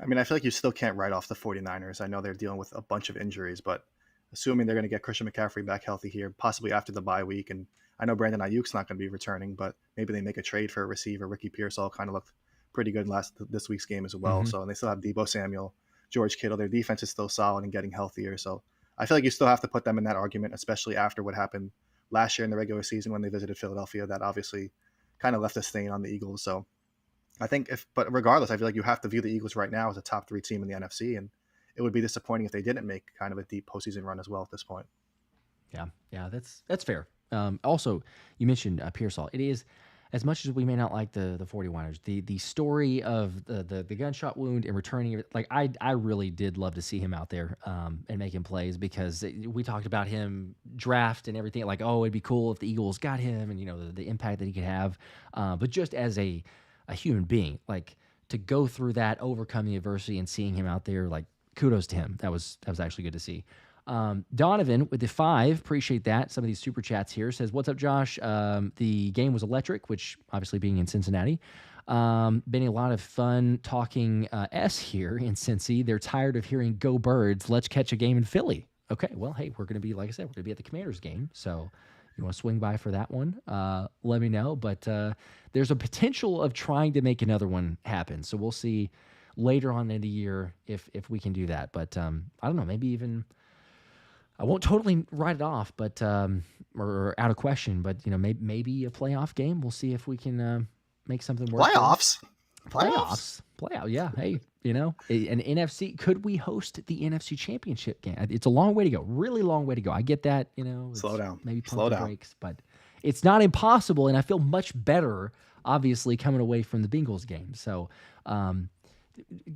I mean, I feel like you still can't write off the 49ers. I know they're dealing with a bunch of injuries, but assuming they're going to get Christian McCaffrey back healthy here, possibly after the bye week, and I know Brandon Ayuk's not going to be returning, but maybe they make a trade for a receiver. Ricky Pearsall kind of looked pretty good this week's game as well. So, and they still have Deebo Samuel, George Kittle. Their defense is still solid and getting healthier. So I feel like you still have to put them in that argument, especially after what happened last year in the regular season when they visited Philadelphia. That obviously kind of left a stain on the Eagles. So I think but regardless, I feel like you have to view the Eagles right now as a top 3 team in the NFC, and it would be disappointing if they didn't make kind of a deep postseason run as well at this point. Yeah, that's fair. Also, you mentioned Pearsall. It is, as much as we may not like the 49ers, the story of the gunshot wound and returning, like I really did love to see him out there and making plays, because we talked about him draft and everything, like, oh, it'd be cool if the Eagles got him and the impact that he could have. But just as a human being, like to go through that, overcome the adversity and seeing him out there, like kudos to him. That was actually good to see. Donovan with the 5, appreciate that. Some of these super chats here says, what's up, Josh? The game was electric, which obviously being in Cincinnati, been a lot of fun talking S here in Cincy. They're tired of hearing go Birds. Let's catch a game in Philly. Okay. Well, hey, we're going to be, like I said, we're going to be at the Commanders game. So you want to swing by for that one? Let me know. But, there's a potential of trying to make another one happen. So we'll see later on in the year if we can do that. But, I don't know, maybe even, I won't totally write it off, but or out of question. But maybe a playoff game. We'll see if we can make something work. Playoffs. Yeah. Hey, an NFC. Could we host the NFC Championship game? It's a long way to go. Really long way to go. I get that. Slow down. Maybe pump the brakes, but it's not impossible. And I feel much better, obviously, coming away from the Bengals game. So.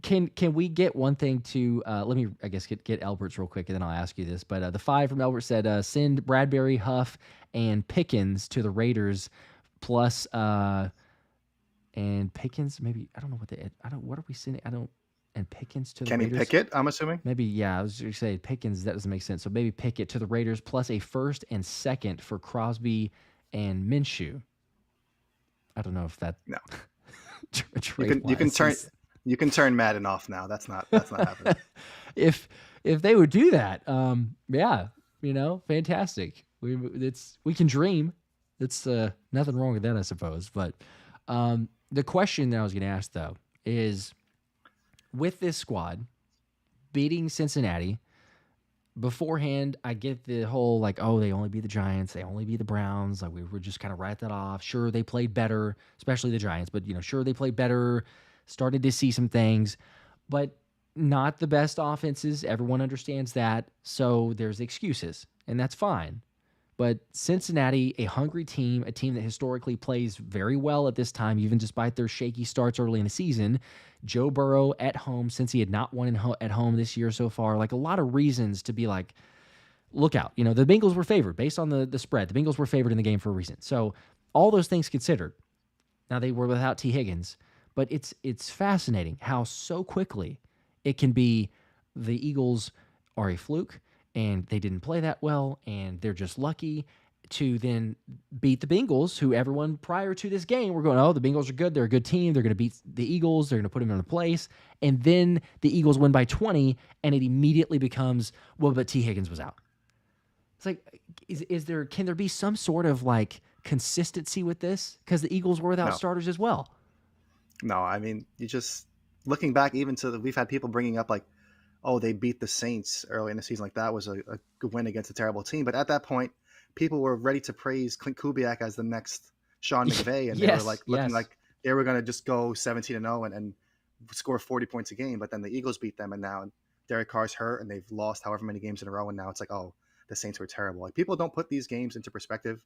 Can we get one thing to let me, I guess, get Albert's real quick, and then I'll ask you this. But the 5 from Albert said, send Bradbury, Huff, and Pickens to the Raiders, plus and Pickens, maybe, I don't know what are we sending? And Pickens to the Kenny Raiders. Pickett, I'm assuming? Maybe, yeah, I was going to say Pickens, that doesn't make sense. So maybe Pickett to the Raiders, plus a 1st and 2nd for Crosby and Minshew. I don't know if that... No. You can turn Madden off now. That's not happening. If they would do that, yeah, fantastic. We can dream. It's nothing wrong with that, I suppose. But the question that I was going to ask though is, with this squad beating Cincinnati beforehand, I get the whole like, oh, they only beat the Giants, they only beat the Browns. Like we were just kind of write that off. Sure, they played better, especially the Giants, but sure they played better. Started to see some things, but not the best offenses. Everyone understands that. So there's excuses, and that's fine. But Cincinnati, a hungry team, a team that historically plays very well at this time, even despite their shaky starts early in the season. Joe Burrow at home, since he had not won at home this year so far. Like a lot of reasons to be like, look out. The Bengals were favored based on the spread. The Bengals were favored in the game for a reason. So all those things considered. Now they were without T. Higgins. But it's fascinating how so quickly it can be the Eagles are a fluke and they didn't play that well and they're just lucky, to then beat the Bengals, who everyone prior to this game were going, oh, the Bengals are good. They're a good team. They're going to beat the Eagles. They're going to put them in a place. And then the Eagles win by 20 and it immediately becomes, well, but T. Higgins was out. It's like, can there be some sort of like consistency with this? Because the Eagles were without No, starters as well. no. I mean, you just looking back, even to we've had people bringing up like, oh, they beat the Saints early in the season. Like that was a good win against a terrible team. But at that point, people were ready to praise Clint Kubiak as the next Sean McVay, and they were like looking like they were going to just go 17-0 and score 40 points a game. But then the Eagles beat them, and now Derek Carr's hurt, and they've lost however many games in a row. And now it's like, oh, the Saints were terrible. Like people don't put these games into perspective.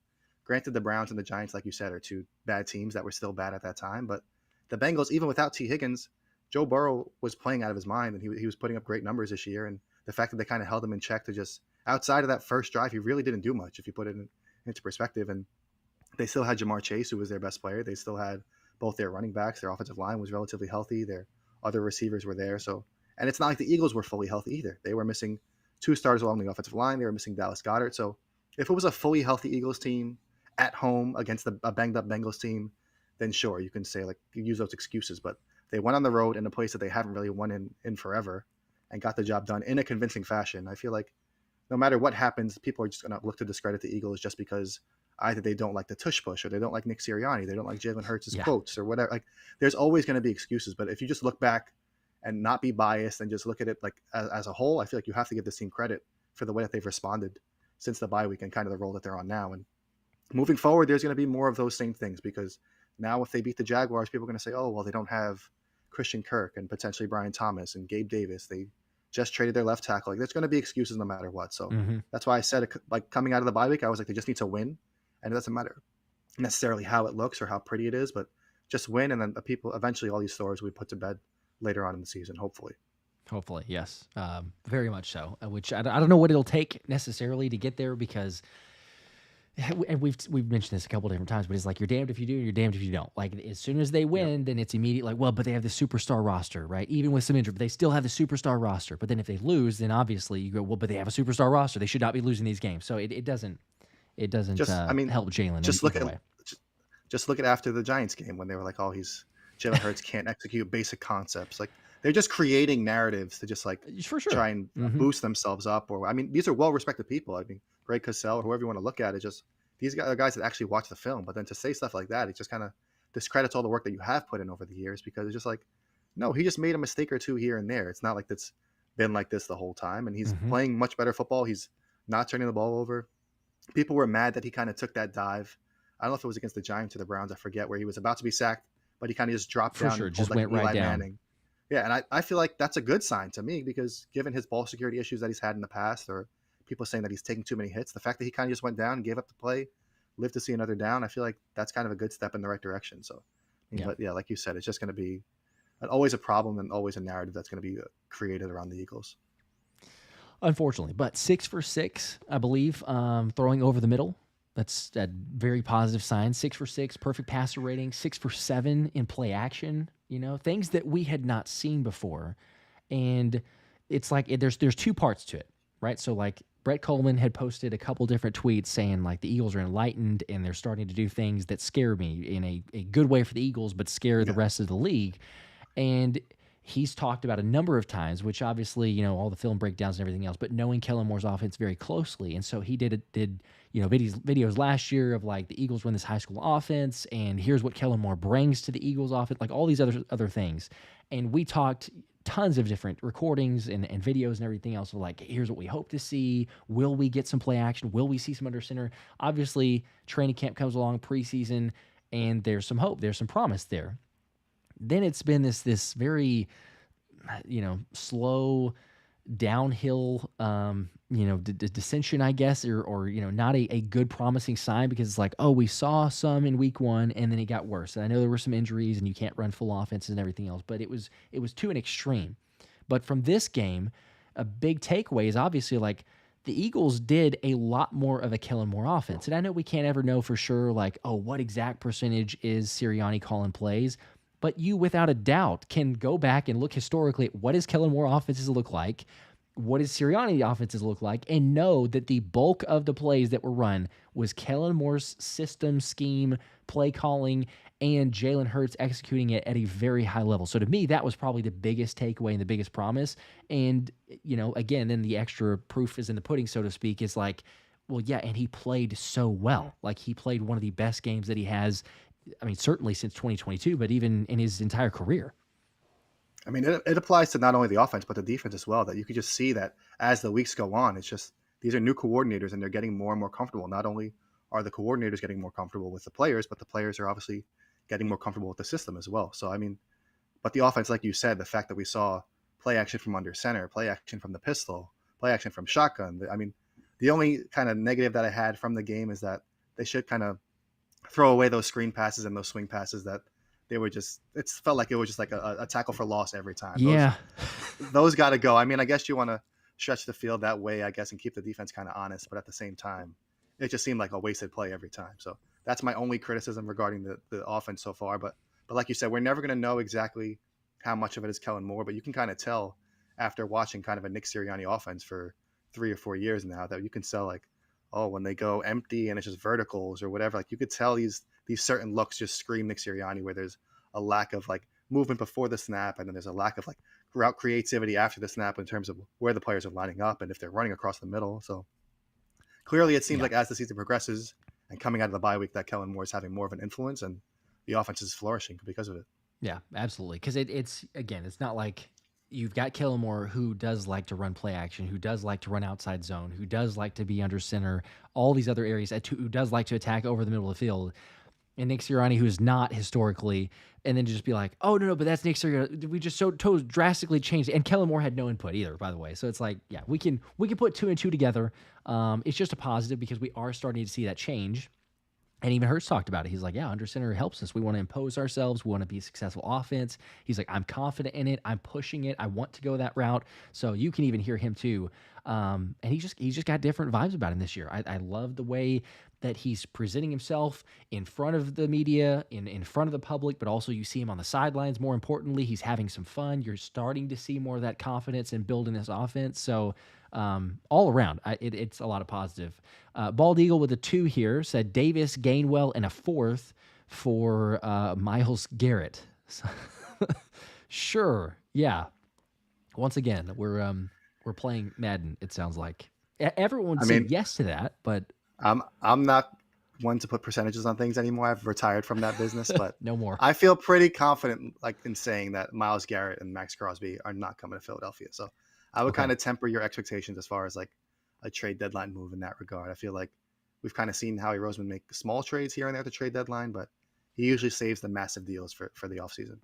Granted, the Browns and the Giants, like you said, are two bad teams that were still bad at that time. But the Bengals, even without T. Higgins, Joe Burrow was playing out of his mind, and he was putting up great numbers this year. And the fact that they kind of held him in check to just outside of that first drive, he really didn't do much if you put it into perspective. And they still had Jamar Chase, who was their best player. They still had both their running backs. Their offensive line was relatively healthy. Their other receivers were there. So, and it's not like the Eagles were fully healthy either. They were missing two starters along the offensive line. They were missing Dallas Goedert. So if it was a fully healthy Eagles team at home against a banged up Bengals team, then sure, you can say like you use those excuses. But they went on the road in a place that they haven't really won in forever and got the job done in a convincing fashion. I feel like no matter what happens, people are just going to look to discredit the Eagles just because either they don't like the tush push or they don't like Nick Sirianni, they don't like Jalen Hurts' quotes or whatever. Like there's always going to be excuses. But if you just look back and not be biased and just look at it like as a whole, I feel like you have to give this team credit for the way that they've responded since the bye week and kind of the role that they're on now. And moving forward, there's going to be more of those same things because now if they beat the Jaguars, people are going to say, oh, well, they don't have Christian Kirk and potentially Brian Thomas and Gabe Davis. They just traded their left tackle. Like there's going to be excuses no matter what. So that's why I said, like coming out of the bye week, I was like, they just need to win. And it doesn't matter necessarily how it looks or how pretty it is, but just win. And then the people, eventually all these stories we put to bed later on in the season, hopefully. Hopefully, yes. Very much so, which I don't know what it'll take necessarily to get there because and we've mentioned this a couple different times, but it's like you're damned if you do, you're damned if you don't. Like as soon as they win, then it's immediate. Like, well, but they have the superstar roster, right? Even with some injury, but they still have the superstar roster. But then if they lose, then obviously you go, well, but they have a superstar roster. They should not be losing these games. So it doesn't just, help Jalen. Just look at after the Giants game when they were like, oh, Jalen Hurts can't execute basic concepts. Like they're just creating narratives to just like try and boost themselves up. Or I mean, these are well-respected people. I mean, Greg Cosell or whoever you want to look at it, just these guys are guys that actually watch the film. But then to say stuff like that, it just kind of discredits all the work that you have put in over the years because it's just like, no, he just made a mistake or two here and there. It's not like it's been like this the whole time. And he's playing much better football. He's not turning the ball over. People were mad that he kind of took that dive. I don't know if it was against the Giants or the Browns. I forget where he was about to be sacked, but he kind of just dropped down. Sure, just went right down. Manning. Yeah, and I feel like that's a good sign to me because given his ball security issues that he's had in the past or people saying that he's taking too many hits, the fact that he kind of just went down and gave up the play, lived to see another down, I feel like that's kind of a good step in the right direction. So, but yeah, like you said, it's just going to be always a problem and always a narrative that's going to be created around the Eagles. Unfortunately, but 6 for 6, I believe, throwing over the middle. That's a very positive sign. 6 for 6, perfect passer rating. 6 for 7 in play action. Things that we had not seen before, and it's like there's two parts to it, right? So like Brett Coleman had posted a couple different tweets saying like the Eagles are enlightened and they're starting to do things that scare me in a good way for the Eagles, but scare the rest of the league. And he's talked about a number of times, which obviously, all the film breakdowns and everything else, but knowing Kellen Moore's offense very closely. And so he did videos last year of like the Eagles run this high school offense and here's what Kellen Moore brings to the Eagles offense, like all these other things. And we talked tons of different recordings and videos and everything else of like, here's what we hope to see. Will we get some play action? Will we see some under center? Obviously, training camp comes along, preseason, and there's some hope. There's some promise there. Then it's been this very, slow downhill, dissension, I guess, or not a good promising sign because it's like, oh, we saw some in week 1 and then it got worse. And I know there were some injuries and you can't run full offenses and everything else, but it was to an extreme. But from this game, a big takeaway is obviously like the Eagles did a lot more of a Kellen Moore offense. And I know we can't ever know for sure, like, oh, what exact percentage is Sirianni calling plays? But you, without a doubt, can go back and look historically at what does Kellen Moore offenses look like, what does Sirianni offenses look like, and know that the bulk of the plays that were run was Kellen Moore's system, scheme, play calling, and Jalen Hurts executing it at a very high level. So to me, that was probably the biggest takeaway and the biggest promise. And, again, then the extra proof is in the pudding, so to speak, is like Well, yeah, and he played so well. Like, he played one of the best games that he has, I mean, certainly since 2022, but even in his entire career. I mean, it applies to not only the offense, but the defense as well, that you could just see that as the weeks go on, it's just these are new coordinators and they're getting more and more comfortable. Not only are the coordinators getting more comfortable with the players, but the players are obviously getting more comfortable with the system as well. So, I mean, but the offense, like you said, the fact that we saw play action from under center, play action from the pistol, play action from shotgun. I mean, the only kind of negative that I had from the game is that they should kind of throw away those screen passes and those swing passes that they were just, it felt like it was just like a tackle for loss every time. Yeah. Those got to go. I mean, I guess you want to stretch the field that way, I guess, and keep the defense kind of honest, but at the same time, it just seemed like a wasted play every time. So that's my only criticism regarding the offense so far. But like you said, we're never going to know exactly how much of it is Kellen Moore, but you can kind of tell after watching kind of a Nick Sirianni offense for 3 or 4 years now that you can tell, like, oh, when they go empty and it's just verticals or whatever, like you could tell these certain looks just scream Nick Sirianni, where there's a lack of like movement before the snap, and then there's a lack of like route creativity after the snap in terms of where the players are lining up and if they're running across the middle. So clearly it seems like as the season progresses and coming out of the bye week that Kellen Moore is having more of an influence and the offense is flourishing because of it. Yeah, absolutely. Because it's not like you've got Kellen Moore, who does like to run play action, who does like to run outside zone, who does like to be under center, all these other areas, who does like to attack over the middle of the field. And Nick Sirianni, who is not historically, and then just be like, oh, no, but that's Nick Sirianni. We just so drastically changed. And Kellen Moore had no input either, by the way. So it's like, yeah, we can put 2 and 2 together. It's just a positive because we are starting to see that change. And even Hurts talked about it. He's like, yeah, under center helps us. We want to impose ourselves. We want to be a successful offense. He's like, I'm confident in it. I'm pushing it. I want to go that route. So you can even hear him too. And he's just got different vibes about him this year. I love the way that he's presenting himself in front of the media, in front of the public, but also you see him on the sidelines. More importantly, he's having some fun. You're starting to see more of that confidence in building this offense. So all around, it's a lot of positive. Bald Eagle with a 2 here said Davis, Gainwell, and a 4th for Myles Garrett. So, sure, yeah. Once again, we're playing Madden. It sounds like everyone said yes to that, but I'm not one to put percentages on things anymore. I've retired from that business, but no more. I feel pretty confident, like in saying that Myles Garrett and Maxx Crosby are not coming to Philadelphia. So I would kind of temper your expectations as far as like a trade deadline move in that regard. I feel like we've kind of seen Howie Roseman make small trades here and there at the trade deadline, but he usually saves the massive deals for the offseason.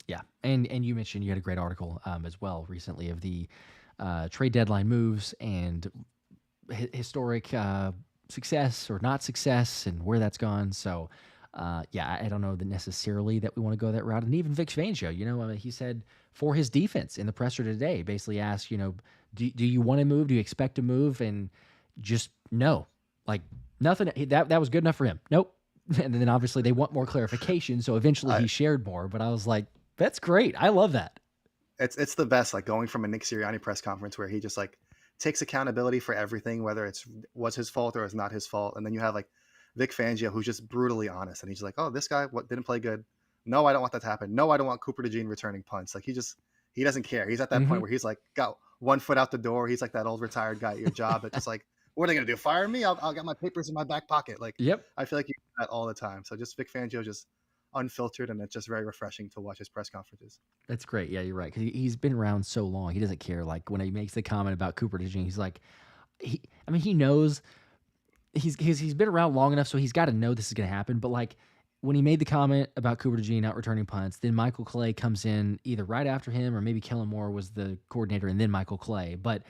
Yeah, and you mentioned you had a great article as well recently of the trade deadline moves and historic success or not success and where that's gone. So, yeah, I don't know that necessarily that we want to go that route. And even Vic Fangio, he said for his defense in the presser today, basically asked, do you want to move? Do you expect to move? And just no, like nothing. That was good enough for him. Nope. And then obviously they want more clarification. So eventually he shared more, but I was like, that's great. I love that. It's the best, like going from a Nick Sirianni press conference where he just like takes accountability for everything, whether was his fault or it's not his fault. And then you have like Vic Fangio, who's just brutally honest. And he's like, oh, this guy didn't play good. No, I don't want that to happen. No, I don't want Cooper Dejean returning punts. Like he doesn't care. He's at that point where he's like got 1 foot out the door. He's like that old retired guy at your job. It's just like, what are they going to do? Fire me? I'll get my papers in my back pocket. Like, yep. I feel like you do that all the time. So just Vic Fangio, just unfiltered, and it's just very refreshing to watch his press conferences. That's great. Yeah, you're right. Because he's been around so long. He doesn't care. Like when he makes the comment about Cooper Dejean, he's like, he knows he's been around long enough, so he's got to know this is going to happen. But like when he made the comment about Cooper Dejean not returning punts, then Michael Clay comes in either right after him or maybe Kellen Moore was the coordinator and then Michael Clay. But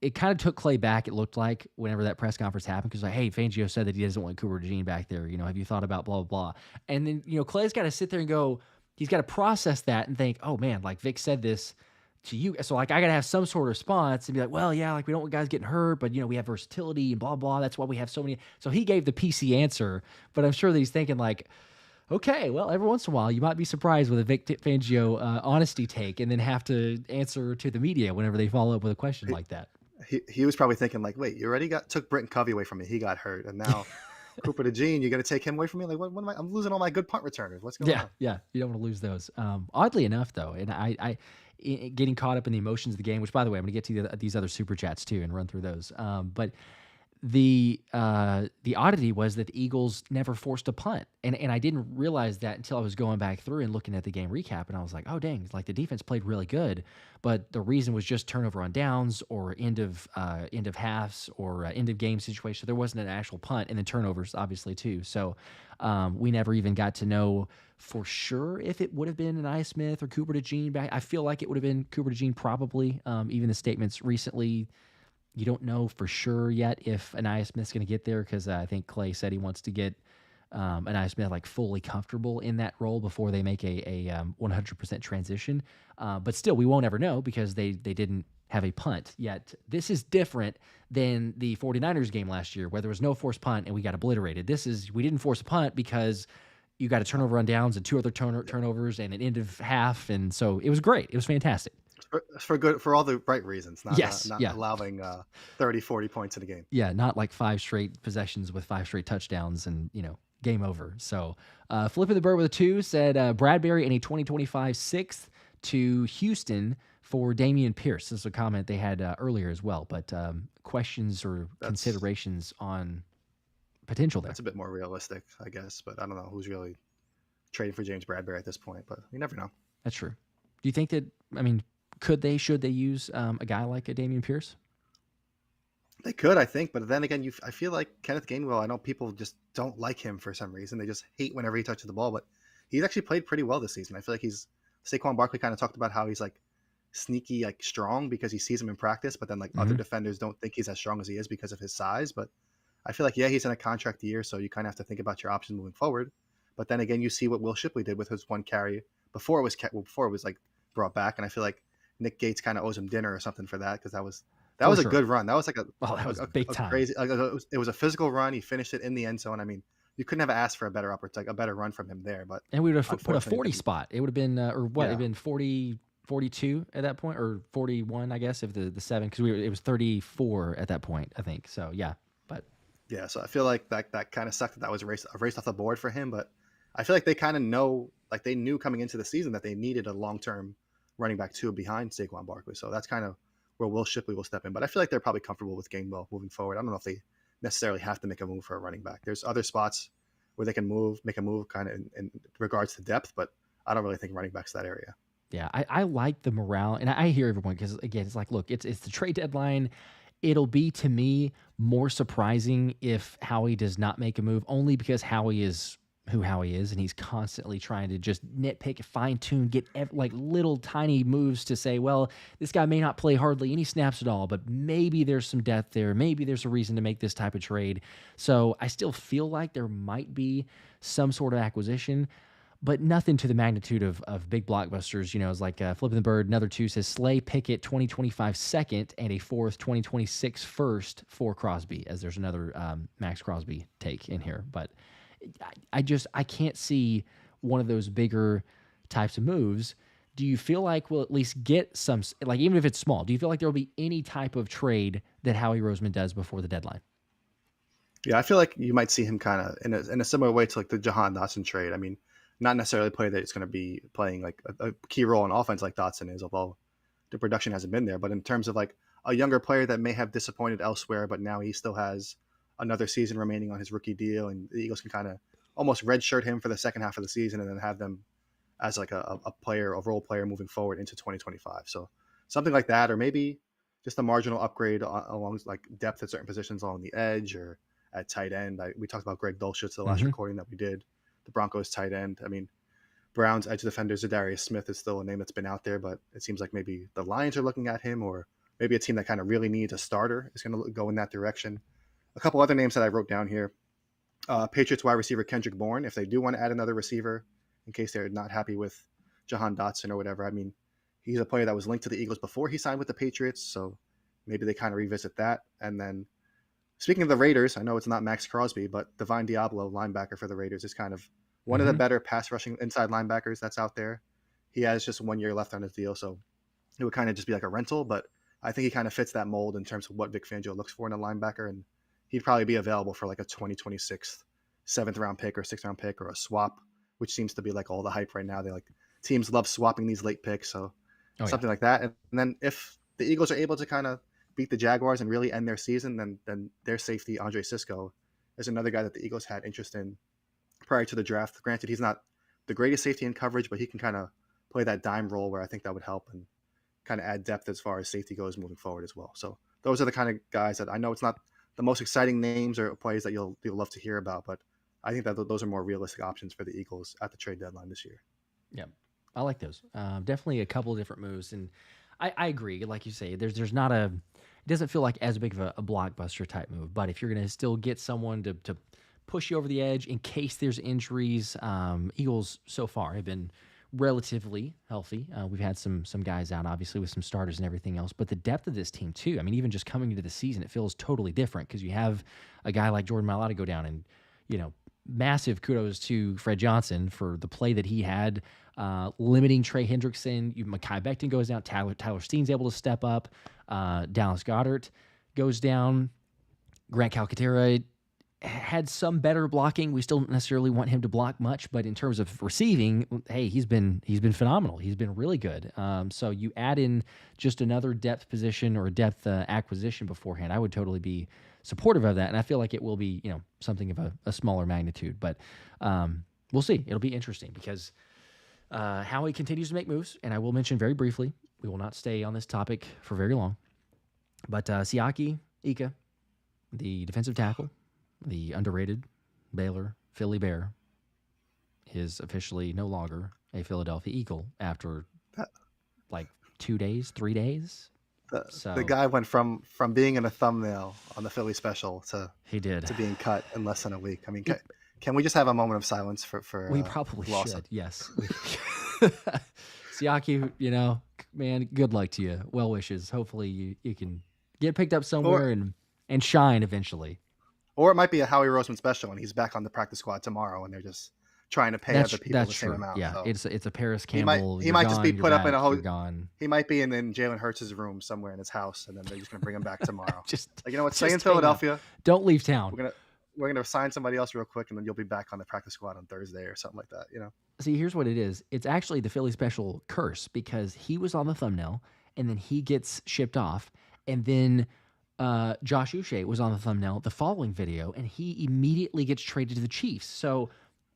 it kind of took Clay back, it looked like, whenever that press conference happened, because like, hey, Fangio said that he doesn't want Cooper Dejean back there. Have you thought about blah, blah, blah? And then, Clay's got to sit there and go, he's got to process that and think, oh, man, like Vic said this to you. So, like, I got to have some sort of response and be like, well, yeah, like we don't want guys getting hurt, but, we have versatility and blah, blah. That's why we have so many. So he gave the PC answer, but I'm sure that he's thinking like, okay, well, every once in a while, you might be surprised with a Vic Fangio honesty take and then have to answer to the media whenever they follow up with a question like that. He was probably thinking like, wait, you already took Britton Covey away from me. He got hurt. And now Cooper Dejean, you're going to take him away from me? Like, what am I? I'm losing all my good punt returners. What's going on? Yeah. You don't want to lose those. Oddly enough, though, and I getting caught up in the emotions of the game, which, by the way, I'm going to get to these other super chats, too, and run through those. But the oddity was that the Eagles never forced a punt, and I didn't realize that until I was going back through and looking at the game recap, and I was like, oh dang, like the defense played really good, but the reason was just turnover on downs or end of halves or end of game situation. There wasn't an actual punt, and then turnovers obviously too. So we never even got to know for sure if it would have been an Ainias Smith or Cooper Dejean back. I feel like it would have been Cooper Dejean probably. Even the statements recently. You don't know for sure yet if Ainias Smith's going to get there because I think Clay said he wants to get Ainias Smith like fully comfortable in that role before they make a 100% transition. But still, we won't ever know because they didn't have a punt yet. This is different than the 49ers game last year where there was no forced punt and we got obliterated. We didn't force a punt because you got a turnover on downs and 2 other turnovers and an end of half. And so it was great. It was fantastic. For all the right reasons, not yeah. allowing 30, 40 points in a game. Yeah, not like 5 straight possessions with 5 straight touchdowns and, game over. So Flipping the Bird with a 2 said Bradbury in a 2025 6th to Houston for Dameon Pierce. This is a comment they had earlier as well, but questions or considerations on potential there. That's a bit more realistic, I guess, but I don't know who's really trading for James Bradbury at this point, but you never know. That's true. Do you think that, should they use a guy like a Dameon Pierce? They could, I think, but then again, I feel like Kenneth Gainwell, I know people just don't like him for some reason. They just hate whenever he touches the ball, but he's actually played pretty well this season. I feel like Saquon Barkley kind of talked about how he's like sneaky, like strong because he sees him in practice, but then like other defenders don't think he's as strong as he is because of his size. But I feel like, he's in a contract year, so you kind of have to think about your options moving forward. But then again, you see what Will Shipley did with his one carry before it was like brought back, and I feel like Nick Gates kind of owes him dinner or something for that because that was a good run. That was like that was big time. Crazy. It was a physical run. He finished it in the end zone. I mean, you couldn't have asked for a better run from him there. But and we would have put a 40 spot. It would have been it'd been 40, 42 at that point, or 41, I guess, if the 7 because it was 34 at that point, I think. So so I feel like that kind of sucked that was a race off the board for him. But I feel like they kind of know, like they knew coming into the season that they needed a long-term running back 2 behind Saquon Barkley. So that's kind of where Will Shipley will step in. But I feel like they're probably comfortable with Gainwell moving forward. I don't know if they necessarily have to make a move for a running back. There's other spots where they can make a move kind of in regards to depth, but I don't really think running back's that area. Yeah, I like the morale, and I hear everyone because, again, it's like, look, it's the trade deadline. It'll be, to me, more surprising if Howie does not make a move, only because Howie is who Howie is, and he's constantly trying to just nitpick, fine-tune, get like little tiny moves to say, well, this guy may not play hardly any snaps at all, but maybe there's some depth there. Maybe there's a reason to make this type of trade. So I still feel like there might be some sort of acquisition, but nothing to the magnitude of big blockbusters. It's like Flipping the Bird, another 2 says Slay Pickett 2025 second and a 4th 2026 first for Crosby, as there's another Maxx Crosby take in here. But I can't see one of those bigger types of moves. Do you feel like we'll at least get some, like even if it's small, do you feel like there will be any type of trade that Howie Roseman does before the deadline? Yeah, I feel like you might see him kind of in a similar way to like the Jahan Dotson trade. I mean, not necessarily a player that it's going to be playing like a key role in offense like Dotson is, although the production hasn't been there. But in terms of like a younger player that may have disappointed elsewhere, but now he still has another season remaining on his rookie deal, and the Eagles can kind of almost redshirt him for the second half of the season and then have them as like a role player moving forward into 2025. So something like that, or maybe just a marginal upgrade along like depth at certain positions along the edge or at tight end. We talked about Greg Dulcich the last recording that we did, the Broncos tight end. I mean, Browns edge defender Zadarius Smith is still a name that's been out there, but it seems like maybe the Lions are looking at him, or maybe a team that kind of really needs a starter is going to go in that direction. A couple other names that I wrote down here. Patriots wide receiver Kendrick Bourne, if they do want to add another receiver in case they're not happy with Jahan Dotson or whatever. I mean, he's a player that was linked to the Eagles before he signed with the Patriots, so maybe they kind of revisit that. And then speaking of the Raiders, I know it's not Maxx Crosby, but Divine Diablo, linebacker for the Raiders, is kind of one of the better pass rushing inside linebackers that's out there. He has just 1 year left on his deal, so it would kind of just be like a rental, but I think he kind of fits that mold in terms of what Vic Fangio looks for in a linebacker, and he'd probably be available for like a 2026 7th round pick or 6th round pick or a swap, which seems to be like all the hype right now. They like teams love swapping these late picks, so something like that. And then if the Eagles are able to kind of beat the Jaguars and really end their season, then their safety, Andre Sisco, is another guy that the Eagles had interest in prior to the draft. Granted, he's not the greatest safety in coverage, but he can kind of play that dime role where I think that would help and kind of add depth as far as safety goes moving forward as well. So those are the kind of guys that I know it's not the most exciting names or plays that you'll love to hear about, but I think that those are more realistic options for the Eagles at the trade deadline this year. Yeah, I like those. Definitely a couple of different moves, and I agree. Like you say, there's not a. It doesn't feel like as big of a blockbuster type move, but if you're going to still get someone to push you over the edge in case there's injuries, Eagles so far have been relatively healthy. We've had some guys out, obviously, with some starters and everything else, but the depth of this team too. I mean, even just coming into the season, it feels totally different because you have a guy like Jordan Mailata go down, and massive kudos to Fred Johnson for the play that he had, limiting Trey Hendrickson. Mekhi Becton goes down. Tyler Steen's able to step up. Dallas Goedert goes down. Grant Calcaterra had some better blocking. We still don't necessarily want him to block much, but in terms of receiving, hey, he's been phenomenal. He's been really good. So you add in just another depth position or depth acquisition beforehand, I would totally be supportive of that, and I feel like it will be something of a smaller magnitude, but we'll see. It'll be interesting because Howie continues to make moves, and I will mention very briefly, we will not stay on this topic for very long, but Siaki Ika, the defensive tackle, the underrated Baylor Philly Bear, is officially no longer a Philadelphia Eagle after like 2 days, 3 days. The guy went from being in a thumbnail on the Philly special to being cut in less than a week. I mean, can we just have a moment of silence for we probably Lawson? Should. Yes. Siaki, man, good luck to you. Well wishes. Hopefully you can get picked up somewhere and shine eventually. Or it might be a Howie Roseman special, and he's back on the practice squad tomorrow, and they're just trying to pay other people the same amount. Yeah, so it's a Parris Campbell. He might just be put up in a whole. Gone. He might be in Jalen Hurts' room somewhere in his house, and then they're just going to bring him back tomorrow. Stay in Philadelphia. Don't leave town. We're gonna sign somebody else real quick, and then you'll be back on the practice squad on Thursday or something like that. See, here's what it is. It's actually the Philly special curse because he was on the thumbnail, and then he gets shipped off, and then Josh Uche was on the thumbnail the following video, and he immediately gets traded to the Chiefs. So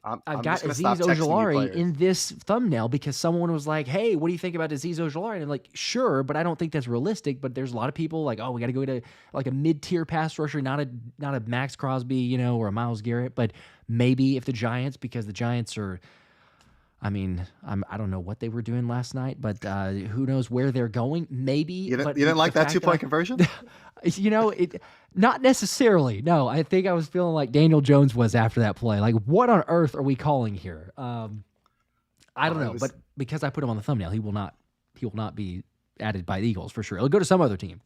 I've got Azeez Ojulari in this thumbnail because someone was like, hey, what do you think about Azeez Ojulari? And I'm like, sure, but I don't think that's realistic. But there's a lot of people like, oh, we got to go to like a mid-tier pass rusher, not a Maxx Crosby, or a Myles Garrett, but maybe if the Giants, because the Giants are, I don't know what they were doing last night, but who knows where they're going? Maybe. You didn't like that 2-point conversion? Not necessarily. No, I think I was feeling like Daniel Jones was after that play. Like, what on earth are we calling here? I don't know, but because I put him on the thumbnail, he will not be added by the Eagles for sure. It'll go to some other team.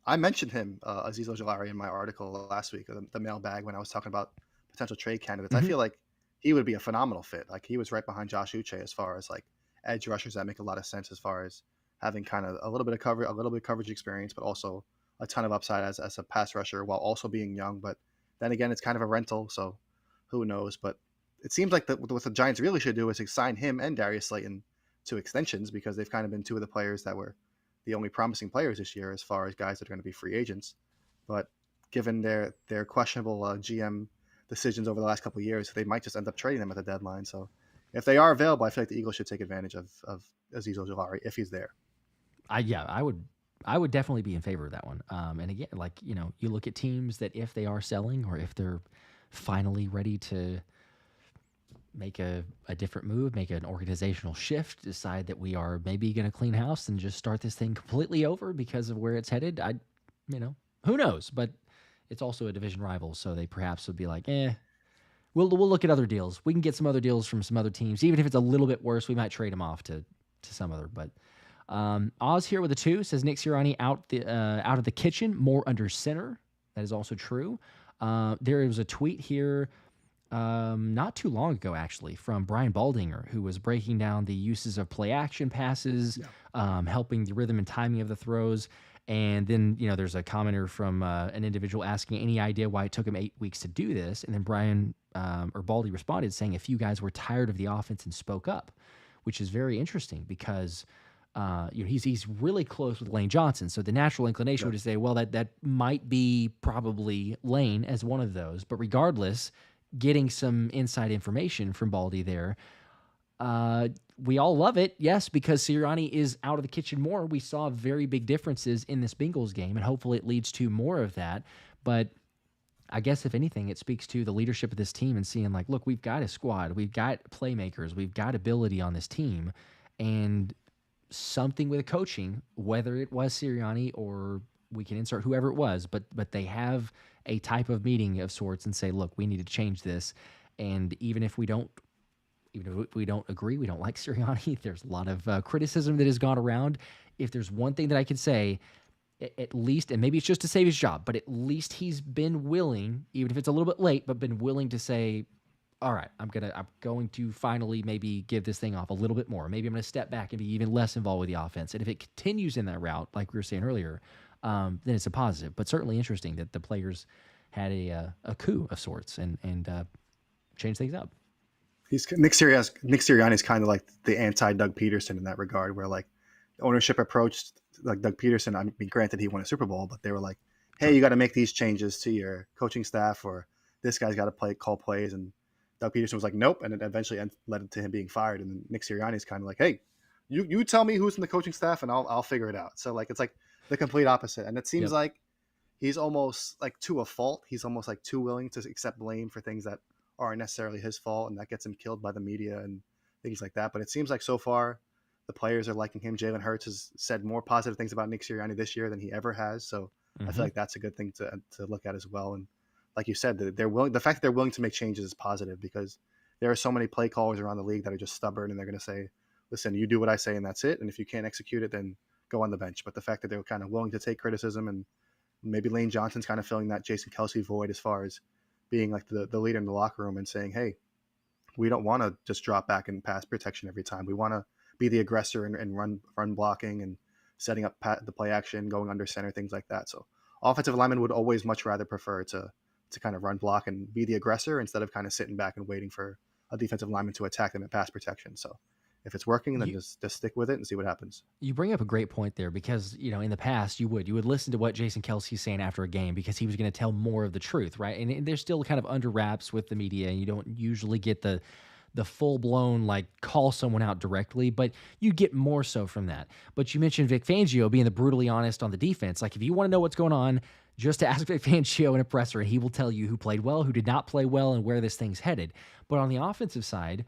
I mentioned him, Azeez Ojulari, in my article last week, the mailbag, when I was talking about potential trade candidates. Mm-hmm. I feel like he would be a phenomenal fit. Like, he was right behind Josh Uche as far as like edge rushers that make a lot of sense as far as having kind of a little bit of coverage experience, but also a ton of upside as a pass rusher while also being young. But then again, it's kind of a rental, so who knows? But it seems like what the Giants really should do is sign him and Darius Slayton to extensions, because they've kind of been two of the players that were the only promising players this year as far as guys that are going to be free agents. But given their questionable GM decisions over the last couple of years, they might just end up trading them at the deadline. So if they are available, I feel like the Eagles should take advantage of Azeez Ojulari if he's there. I would definitely be in favor of that one. And again, you look at teams that if they are selling or if they're finally ready to make a different move, make an organizational shift, decide that we are maybe going to clean house and just start this thing completely over because of where it's headed. Who knows? But it's also a division rival, so they perhaps would be like, we'll look at other deals. We can get some other deals from some other teams. Even if it's a little bit worse, we might trade them off to some other. But Oz here with a 2 says Nick Sirianni out of the kitchen, more under center. That is also true. There was a tweet here not too long ago, actually, from Brian Baldinger, who was breaking down the uses of play action passes, helping the rhythm and timing of the throws. And then, there's a commenter from an individual asking any idea why it took him 8 weeks to do this. And then Brian or Baldy responded saying a few guys were tired of the offense and spoke up, which is very interesting because he's really close with Lane Johnson. So the natural inclination would say, well, that might be probably Lane as one of those. But regardless, getting some inside information from Baldy there, we all love it, yes, because Sirianni is out of the kitchen more. We saw very big differences in this Bengals game, and hopefully it leads to more of that. But I guess if anything, it speaks to the leadership of this team and seeing like, look, we've got a squad, we've got playmakers, we've got ability on this team, and something with the coaching, whether it was Sirianni or we can insert whoever it was, but they have a type of meeting of sorts and say, look, we need to change this. And even if we don't agree, we don't like Sirianni, there's a lot of criticism that has gone around. If there's one thing that I can say, at least, and maybe it's just to save his job, but at least he's been willing, even if it's a little bit late, but been willing to say, all right, I'm going to finally maybe give this thing off a little bit more. Maybe I'm going to step back and be even less involved with the offense. And if it continues in that route, like we were saying earlier, then it's a positive. But certainly interesting that the players had a coup of sorts and changed things up. Nick Sirianni is kind of like the anti-Doug Peterson in that regard, where like the ownership approached like Doug Peterson. I mean, granted he won a Super Bowl, but they were like, "Hey, you got to make these changes to your coaching staff, or this guy's got to call plays." And Doug Peterson was like, "Nope," and it eventually led to him being fired. And then Nick Sirianni is kind of like, "Hey, you tell me who's in the coaching staff, and I'll figure it out." So like it's like the complete opposite, and it seems like he's almost like to a fault. He's almost like too willing to accept blame for things that aren't necessarily his fault, and that gets him killed by the media and things like that. But it seems like so far the players are liking him. Jalen Hurts has said more positive things about Nick Sirianni this year than he ever has. So I feel like that's a good thing to look at as well. And like you said, they're willing. The fact that they're willing to make changes is positive, because there are so many play callers around the league that are just stubborn, and they're going to say, listen, you do what I say and that's it. And if you can't execute it, then go on the bench. But the fact that they're kind of willing to take criticism, and maybe Lane Johnson's kind of filling that Jason Kelsey void as far as being like the leader in the locker room and saying, hey, we don't want to just drop back and pass protection every time. We want to be the aggressor and run blocking and setting up the play action, going under center, things like that. So offensive linemen would always much rather prefer to kind of run block and be the aggressor instead of kind of sitting back and waiting for a defensive lineman to attack them in pass protection. So if it's working, then just stick with it and see what happens. You bring up a great point there, because, in the past you would listen to what Jason Kelsey's saying after a game, because he was going to tell more of the truth, right? And they're still kind of under wraps with the media, and you don't usually get the full-blown, like, call someone out directly, but you get more so from that. But you mentioned Vic Fangio being the brutally honest on the defense. Like, if you want to know what's going on, just ask Vic Fangio in a presser, and he will tell you who played well, who did not play well, and where this thing's headed. But on the offensive side,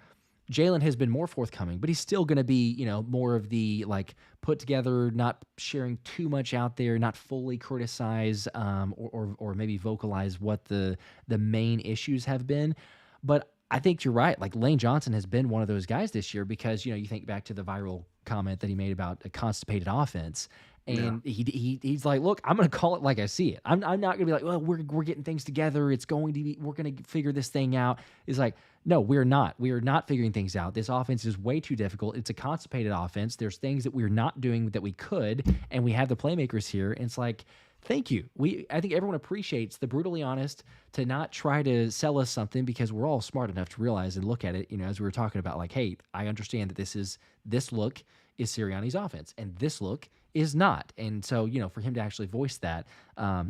Jalen has been more forthcoming, but he's still going to be, more of the, like, put together, not sharing too much out there, not fully criticize or maybe vocalize what the main issues have been. But I think you're right. Like, Lane Johnson has been one of those guys this year, because, you think back to the viral comment that he made about a constipated offense. And he's like, look, I'm going to call it like I see it. I'm not going to be like, well, we're getting things together. We're going to figure this thing out. It's like, no, we're not. We are not figuring things out. This offense is way too difficult. It's a constipated offense. There's things that we're not doing that we could, and we have the playmakers here. And it's like, thank you. I think everyone appreciates the brutally honest, to not try to sell us something, because we're all smart enough to realize and look at it, as we were talking about, like, hey, I understand that this look is Sirianni's offense, and this look is not. And so, for him to actually voice that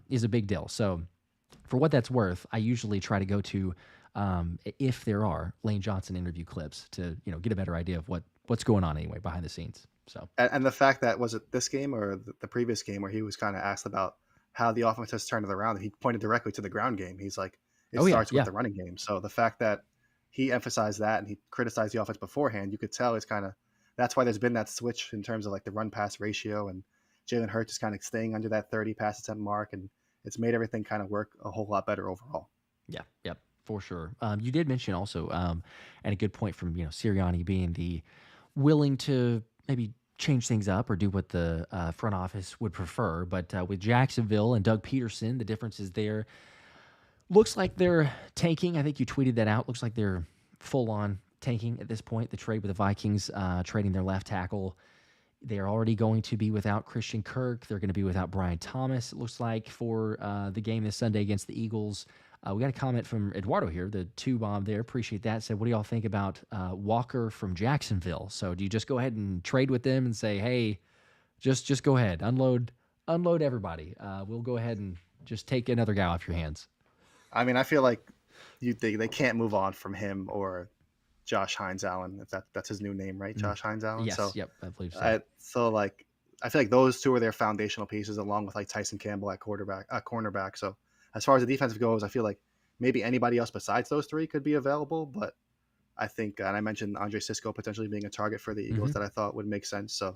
is a big deal. So for what that's worth, I usually try to go to, if there are Lane Johnson interview clips, to, get a better idea of what's going on anyway behind the scenes. So, and the fact that, was it this game or the previous game where he was kind of asked about how the offense has turned it around, he pointed directly to the ground game. He's like, it starts with the running game. So the fact that he emphasized that and he criticized the offense beforehand, you could tell it's kind of, that's why there's been that switch in terms of like the run pass ratio, and Jalen Hurts is kind of staying under that 30 pass attempt mark, and it's made everything kind of work a whole lot better overall. Yeah. Yep. For sure. You did mention also, and a good point from, Sirianni being the willing to maybe change things up or do what the front office would prefer. But with Jacksonville and Doug Peterson, the difference is there. Looks like they're tanking. I think you tweeted that out. Looks like they're full on tanking at this point. The trade with the Vikings, trading their left tackle. They're already going to be without Christian Kirk. They're going to be without Brian Thomas, it looks like, for the game this Sunday against the Eagles. We got a comment from Eduardo here, the 2-bomb there. Appreciate that. Said, what do y'all think about Walker from Jacksonville? So do you just go ahead and trade with them and say, hey, just go ahead, unload everybody. We'll go ahead and just take another guy off your hands. I mean, I feel like they can't move on from him or Josh Hines Allen, if that's his new name, right? Josh Hines Allen. Yes, so, yep, I believe so. I feel like those two are their foundational pieces, along with like Tyson Campbell at cornerback. So as far as the defensive goes, I feel like maybe anybody else besides those three could be available. But I think, and I mentioned Andre Sisco potentially being a target for the Eagles that I thought would make sense. So,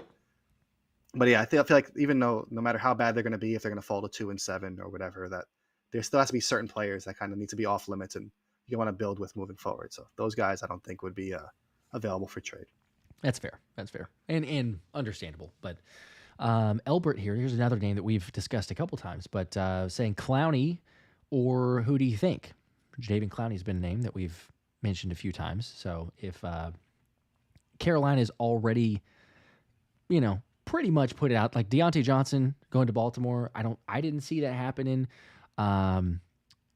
but yeah, I feel like even though no matter how bad they're going to be, if they're going to fall to 2-7 or whatever, that there still has to be certain players that kind of need to be off limits and you want to build with moving forward. So those guys I don't think would be available for trade. That's fair. And understandable. But Elbert here's another name that we've discussed a couple times, but saying Clowney, or who do you think? Jadeveon Clowney's been a name that we've mentioned a few times. So if Carolina's already, pretty much put it out, like Deontay Johnson going to Baltimore, I didn't see that happening.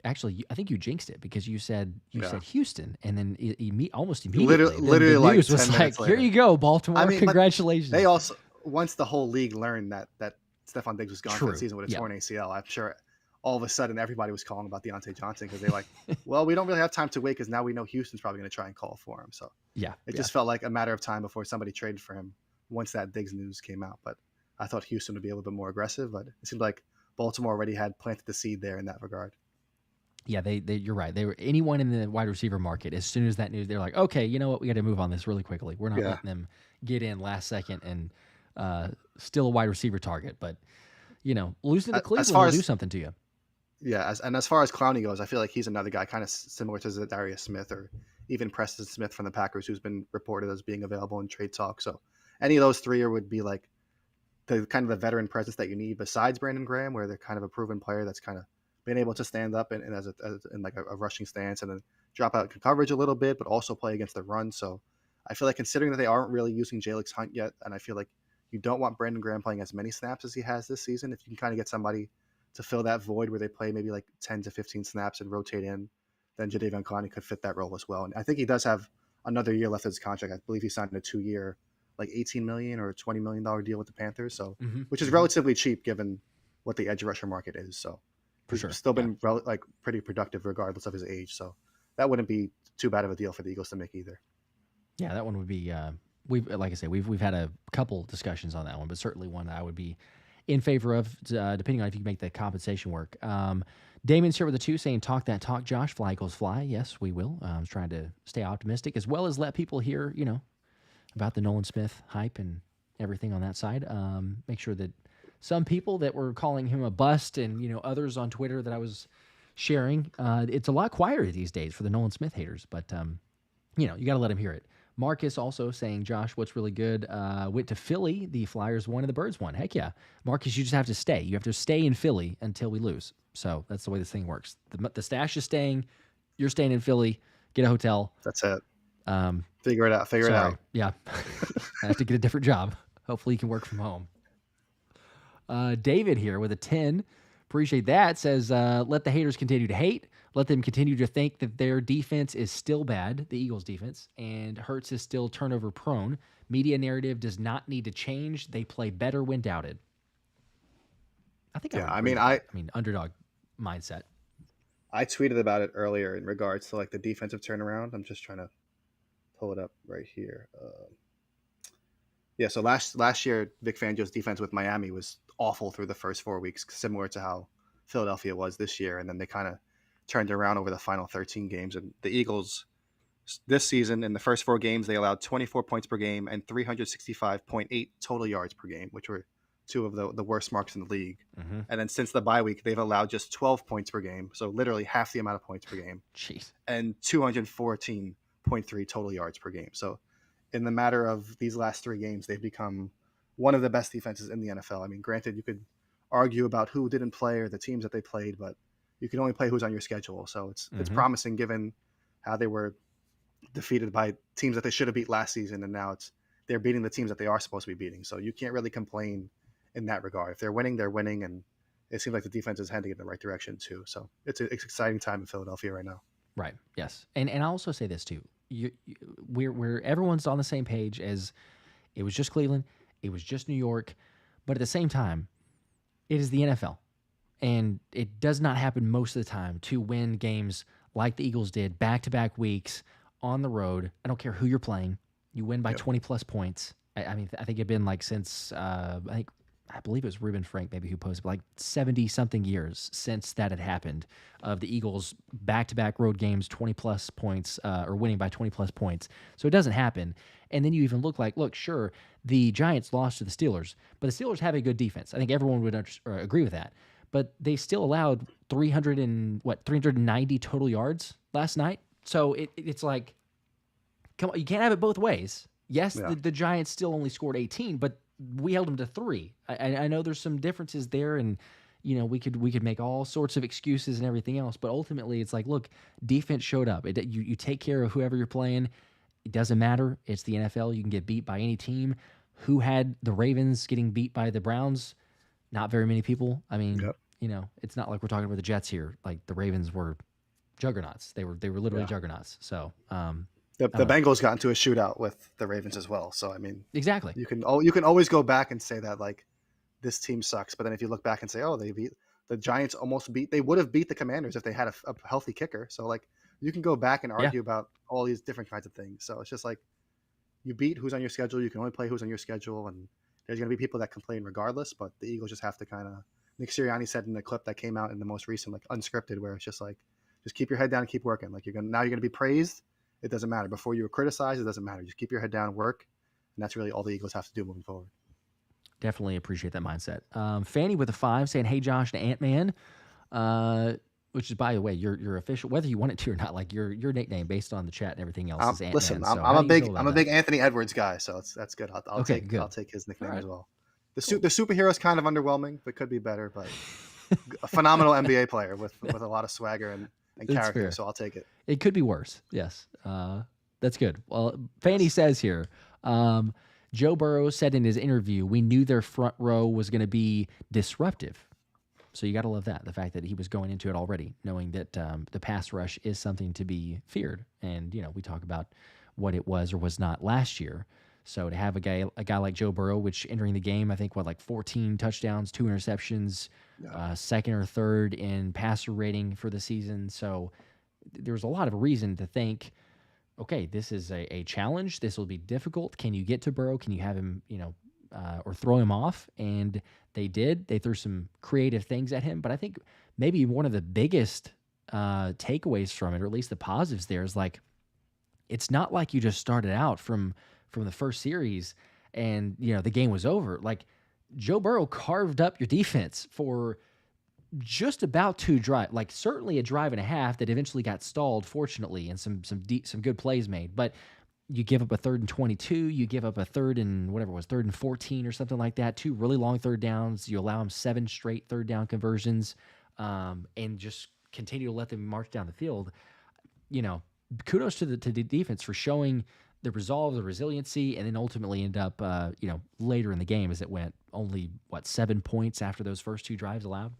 Actually, I think you jinxed it because you said Houston, and then almost immediately, literally the news like was 10 minutes like, "Here later. you go, Baltimore! I mean, congratulations!" They also, once the whole league learned that Stephon Diggs was gone for the season with a torn ACL, I'm sure all of a sudden everybody was calling about Deontay Johnson because they're like, "Well, we don't really have time to wait because now we know Houston's probably going to try and call for him." So it just felt like a matter of time before somebody traded for him once that Diggs news came out. But I thought Houston would be a little bit more aggressive, but it seemed like Baltimore already had planted the seed there in that regard. Yeah, you're right. They were anyone in the wide receiver market. As soon as that news, they're like, okay, you know what? We got to move on this really quickly. We're not letting them get in last second and still a wide receiver target. But losing to Cleveland will do something to you. Yeah, as far as Clowney goes, I feel like he's another guy kind of similar to Zadarius Smith or even Preston Smith from the Packers, who's been reported as being available in trade talk. So any of those three would be like the kind of the veteran presence that you need besides Brandon Graham, where they're kind of a proven player that's kind of been able to stand up and in like a rushing stance and then drop out in coverage a little bit, but also play against the run. So I feel like considering that they aren't really using Jalix Hunt yet, and I feel like you don't want Brandon Graham playing as many snaps as he has this season, if you can kind of get somebody to fill that void where they play maybe like 10 to 15 snaps and rotate in, then Jadeveon Clowney could fit that role as well. And I think he does have another year left of his contract. I believe he signed a 2-year, like $18 million or $20 million deal with the Panthers. So, which is relatively cheap given what the edge rusher market is. So, for sure, still been like pretty productive regardless of his age. So that wouldn't be too bad of a deal for the Eagles to make either. Yeah, that one would be. We've had a couple discussions on that one, but certainly one that I would be in favor of, depending on if you can make the compensation work. Damon's here with the 2 saying, talk that talk, Josh. Fly Eagles fly. Yes, we will. I was trying to stay optimistic as well as let people hear, about the Nolan Smith hype and everything on that side. Make sure that some people that were calling him a bust and, others on Twitter that I was sharing, it's a lot quieter these days for the Nolan Smith haters, but, you got to let him hear it. Marcus also saying, Josh, what's really good? Went to Philly. The Flyers won and the Birds won. Heck yeah. Marcus, you just have to stay. You have to stay in Philly until we lose. So that's the way this thing works. The stash is staying. You're staying in Philly. Get a hotel. That's it. Figure it out. Figure it out. Yeah. I have to get a different job. Hopefully you can work from home. David here with a 10. Appreciate that. Says, let the haters continue to hate. Let them continue to think that their defense is still bad, the Eagles' defense, and Hurts is still turnover prone. Media narrative does not need to change. They play better when doubted. I think. Yeah, I mean, underdog mindset. I tweeted about it earlier in regards to like the defensive turnaround. I'm just trying to pull it up right here. So last year, Vic Fangio's defense with Miami was awful through the first 4 weeks, similar to how Philadelphia was this year, and then they kind of turned around over the final 13 games. And the Eagles this season, in the first 4 games, they allowed 24 points per game and 365.8 total yards per game, which were 2 of the worst marks in the league. And then since the bye week, they've allowed just 12 points per game, so literally half the amount of points per game. Jeez. And 214.3 total yards per game. So in the matter of these last 3 games, they've become one of the best defenses in the NFL. I mean, granted, you could argue about who didn't play or the teams that they played, but you can only play who's on your schedule. So it's promising given how they were defeated by teams that they should have beat last season, and now they're beating the teams that they are supposed to be beating. So you can't really complain in that regard. If they're winning, they're winning, and it seems like the defense is heading in the right direction too. So it's an exciting time in Philadelphia right now. Right. Yes. And I'll also say this too. We're everyone's on the same page as it was just Cleveland, it was just New York, but at the same time, it is the NFL. And it does not happen most of the time to win games like the Eagles did back-to-back weeks on the road. I don't care who you're playing. You win by 20 plus points. I mean, I think it'd been like since I believe it was Reuben Frank maybe who posted like 70 something years since that had happened of the Eagles back-to-back road games, 20 plus points or winning by 20 plus points. So it doesn't happen. And then you even look, sure, the Giants lost to the Steelers, but the Steelers have a good defense. I think everyone would agree with that. But they still allowed 390 total yards last night. So it's like, come on, you can't have it both ways. Yes, the Giants still only scored 18, but we held them to 3. I know there's some differences there, and we could make all sorts of excuses and everything else, but ultimately it's like, look, defense showed up. You take care of whoever you're playing. It doesn't matter. It's the NFL. You can get beat by any team. Who had the Ravens getting beat by the Browns? Not very many people. I mean, it's not like we're talking about the Jets here. Like the Ravens were juggernauts. They were literally juggernauts. So the Bengals got into a shootout with the Ravens as well. So I mean, exactly. You can always go back and say that like this team sucks, but then if you look back and say, oh, they beat the Giants, they would have beat the Commanders if they had a healthy kicker. So like you can go back and argue about all these different kinds of things. So it's just like you beat who's on your schedule. You can only play who's on your schedule, and there's going to be people that complain regardless. But the Eagles just have to kind of. Nick Sirianni said in the clip that came out in the most recent, like unscripted, where it's just like, just keep your head down and keep working. Like you're gonna be praised. It doesn't matter. Before you were criticized, it doesn't matter. Just keep your head down and work. And that's really all the Eagles have to do moving forward. Definitely appreciate that mindset. Fanny with a 5 saying, "Hey Josh and Ant-Man," which is, by the way, your official, whether you want it to or not, like your nickname based on the chat and everything else is Ant-Man. Listen, so I'm a big Anthony Edwards guy, so that's good. I'll take his nickname as well. The superhero is kind of underwhelming, but could be better. But a phenomenal NBA player with a lot of swagger and character, fair. So I'll take it. It could be worse. Yes, that's good. Well, Fanny says here, Joe Burrow said in his interview, "We knew their front row was going to be disruptive." So you got to love that, the fact that he was going into it already, knowing that the pass rush is something to be feared. And we talk about what it was or was not last year. So to have a guy like Joe Burrow, which entering the game, I think, 14 touchdowns, 2 interceptions, second or third in passer rating for the season. So there's a lot of reason to think, okay, this is a challenge. This will be difficult. Can you get to Burrow? Can you have him, or throw him off? And they did. They threw some creative things at him. But I think maybe one of the biggest takeaways from it, or at least the positives there, is like, it's not like you just started out from the first series and the game was over. Like Joe Burrow carved up your defense for just about 2 drives, like certainly a drive and a half that eventually got stalled, fortunately, and some good plays made. But you give up a 3rd and 22, you give up a 3rd and 14 or something like that, 2 really long third downs. You allow them 7 straight third down conversions, and just continue to let them march down the field. Kudos to the defense for showing the resolve, the resiliency, and then ultimately end up, later in the game as it went, only 7 points after those first 2 drives allowed.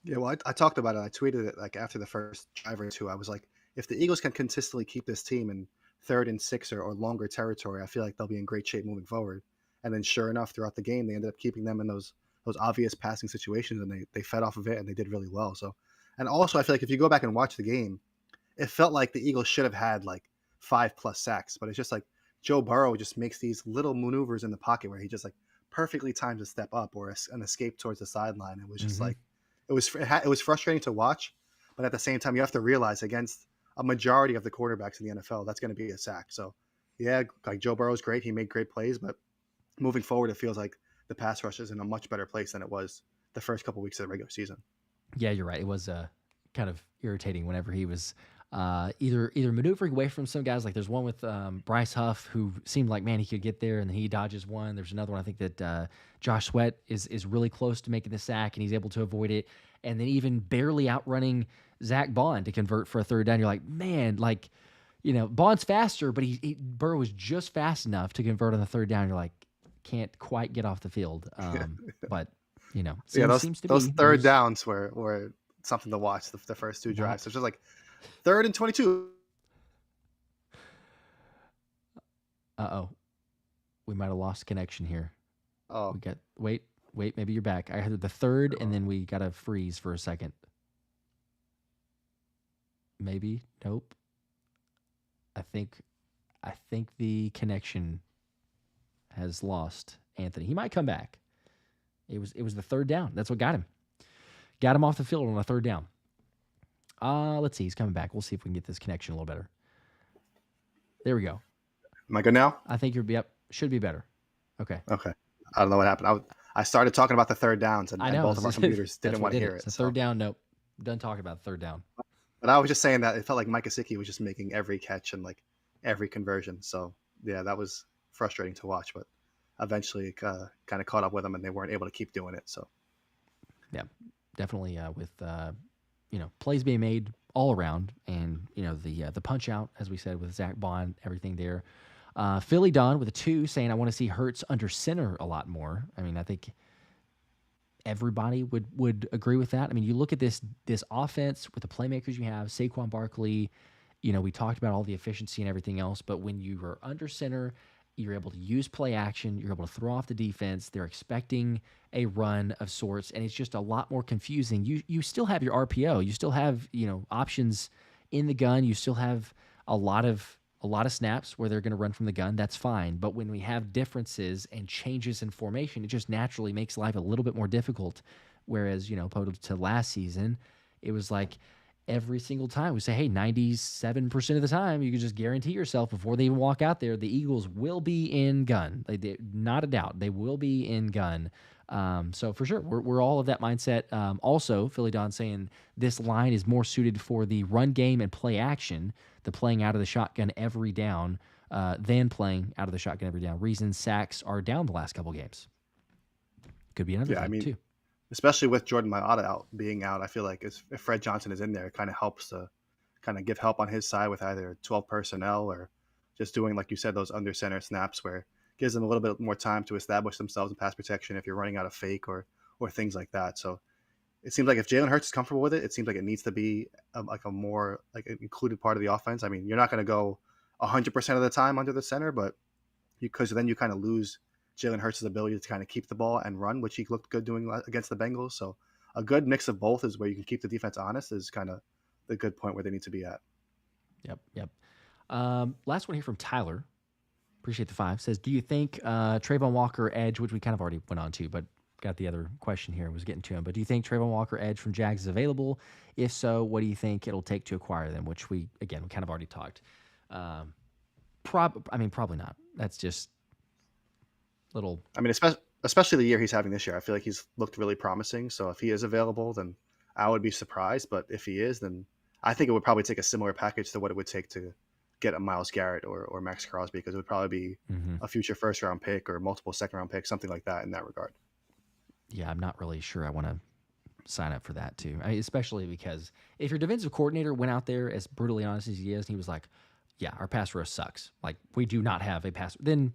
Yeah, well, I talked about it. I tweeted it like after the first drive or 2. I was like, if the Eagles can consistently keep this team in 3rd and 6 or longer territory, I feel like they'll be in great shape moving forward. And then sure enough, throughout the game, they ended up keeping them in those obvious passing situations, and they fed off of it, and they did really well. So, and also I feel like if you go back and watch the game, it felt like the Eagles should have had like 5+ sacks, but it's just like Joe Burrow just makes these little maneuvers in the pocket where he just like perfectly times a step up or an escape towards the sideline. It was just like, it was frustrating to watch, but at the same time, you have to realize against a majority of the quarterbacks in the NFL, that's going to be a sack. So yeah, like Joe Burrow's great. He made great plays, but moving forward, it feels like the pass rush is in a much better place than it was the first couple of weeks of the regular season. Yeah, you're right. It was kind of irritating whenever he was either maneuvering away from some guys. Like there's one with Bryce Huff who seemed like, man, he could get there, and then he dodges one. There's another one, I think, that Josh Sweat is really close to making the sack, and he's able to avoid it. And then even barely outrunning Zach Bond to convert for a 3rd down. You're like, man, like, Bond's faster, but Burrow was just fast enough to convert on the 3rd down. You're like, can't quite get off the field. But Seems to those be third downs were something to watch. The first two drives, so it's just like 3rd and 22. We might have lost connection here. Oh, we got wait, maybe you're back. I heard the third, and then we got a freeze for a second. Maybe nope. I think the connection has lost Anthony. He might come back. It was the 3rd down. That's what got him. Got him off the field on a 3rd down. Let's see. He's coming back. We'll see if we can get this connection a little better. There we go. Am I good now? I think should be better. Okay. Okay. I don't know what happened. I started talking about the 3rd downs, and both of our computers didn't want to hear it. It's a 3rd down. Nope. I'm done talking about the 3rd down. But I was just saying that it felt like Mike Gesicki was just making every catch and like every conversion. So yeah, that was frustrating to watch, but eventually it kind of caught up with them, and they weren't able to keep doing it. So yeah, definitely with plays being made all around, and the punch out, as we said, with Zach Bond, everything there. Philly Don with a 2 saying, I want to see Hurts under center a lot more. I mean, I think everybody would agree with that. I mean, you look at this offense with the playmakers you have, Saquon, Barkley, we talked about all the efficiency and everything else, but when you are under center, you're able to use play action, you're able to throw off the defense, they're expecting a run of sorts, and it's just a lot more confusing. You still have your RPO, you still have, options in the gun, you still have a lot of snaps where they're going to run from the gun. That's fine. But when we have differences and changes in formation, it just naturally makes life a little bit more difficult. Whereas, opposed to last season, it was like every single time we say, hey, 97% of the time, you can just guarantee yourself before they even walk out there, the Eagles will be in gun. Not a doubt. They will be in gun. So for sure, we're all of that mindset. Also, Philly Don saying this line is more suited for the run game and play action, the playing out of the shotgun every down, than playing out of the shotgun every down. Reason sacks are down the last couple games. Could be another thing, too. Especially with Jordan Mailata being out, I feel like if Fred Johnson is in there, it kind of helps to kind of give help on his side with either 12 personnel or just doing, like you said, those under center snaps where gives them a little bit more time to establish themselves in pass protection if you're running out of fake or things like that. So it seems like if Jalen Hurts is comfortable with it, it seems like it needs to be a more like an included part of the offense. I mean, you're not going to go 100% of the time under the center, but because then you kind of lose Jalen Hurts' ability to kind of keep the ball and run, which he looked good doing against the Bengals. So a good mix of both is where you can keep the defense honest is kind of the good point where they need to be at. Yep. Last one here from Tyler. Appreciate the 5. Says, do you think Trayvon Walker edge, which we kind of already went on to, but got the other question here, was getting to him. But do you think Trayvon Walker edge from Jags is available? If so, what do you think it'll take to acquire them? Which we kind of already talked. Probably not. That's just little. I mean, especially the year he's having this year, I feel like he's looked really promising. So if he is available, then I would be surprised. But if he is, then I think it would probably take a similar package to what it would take to get a Myles Garrett or Maxx Crosby, because it would probably be a future first-round pick or multiple second-round picks, something like that in that regard. Yeah, I'm not really sure I want to sign up for that too. Especially because if your defensive coordinator went out there as brutally honest as he is, and he was like, yeah, our pass rush sucks. Like, we do not have a pass. Then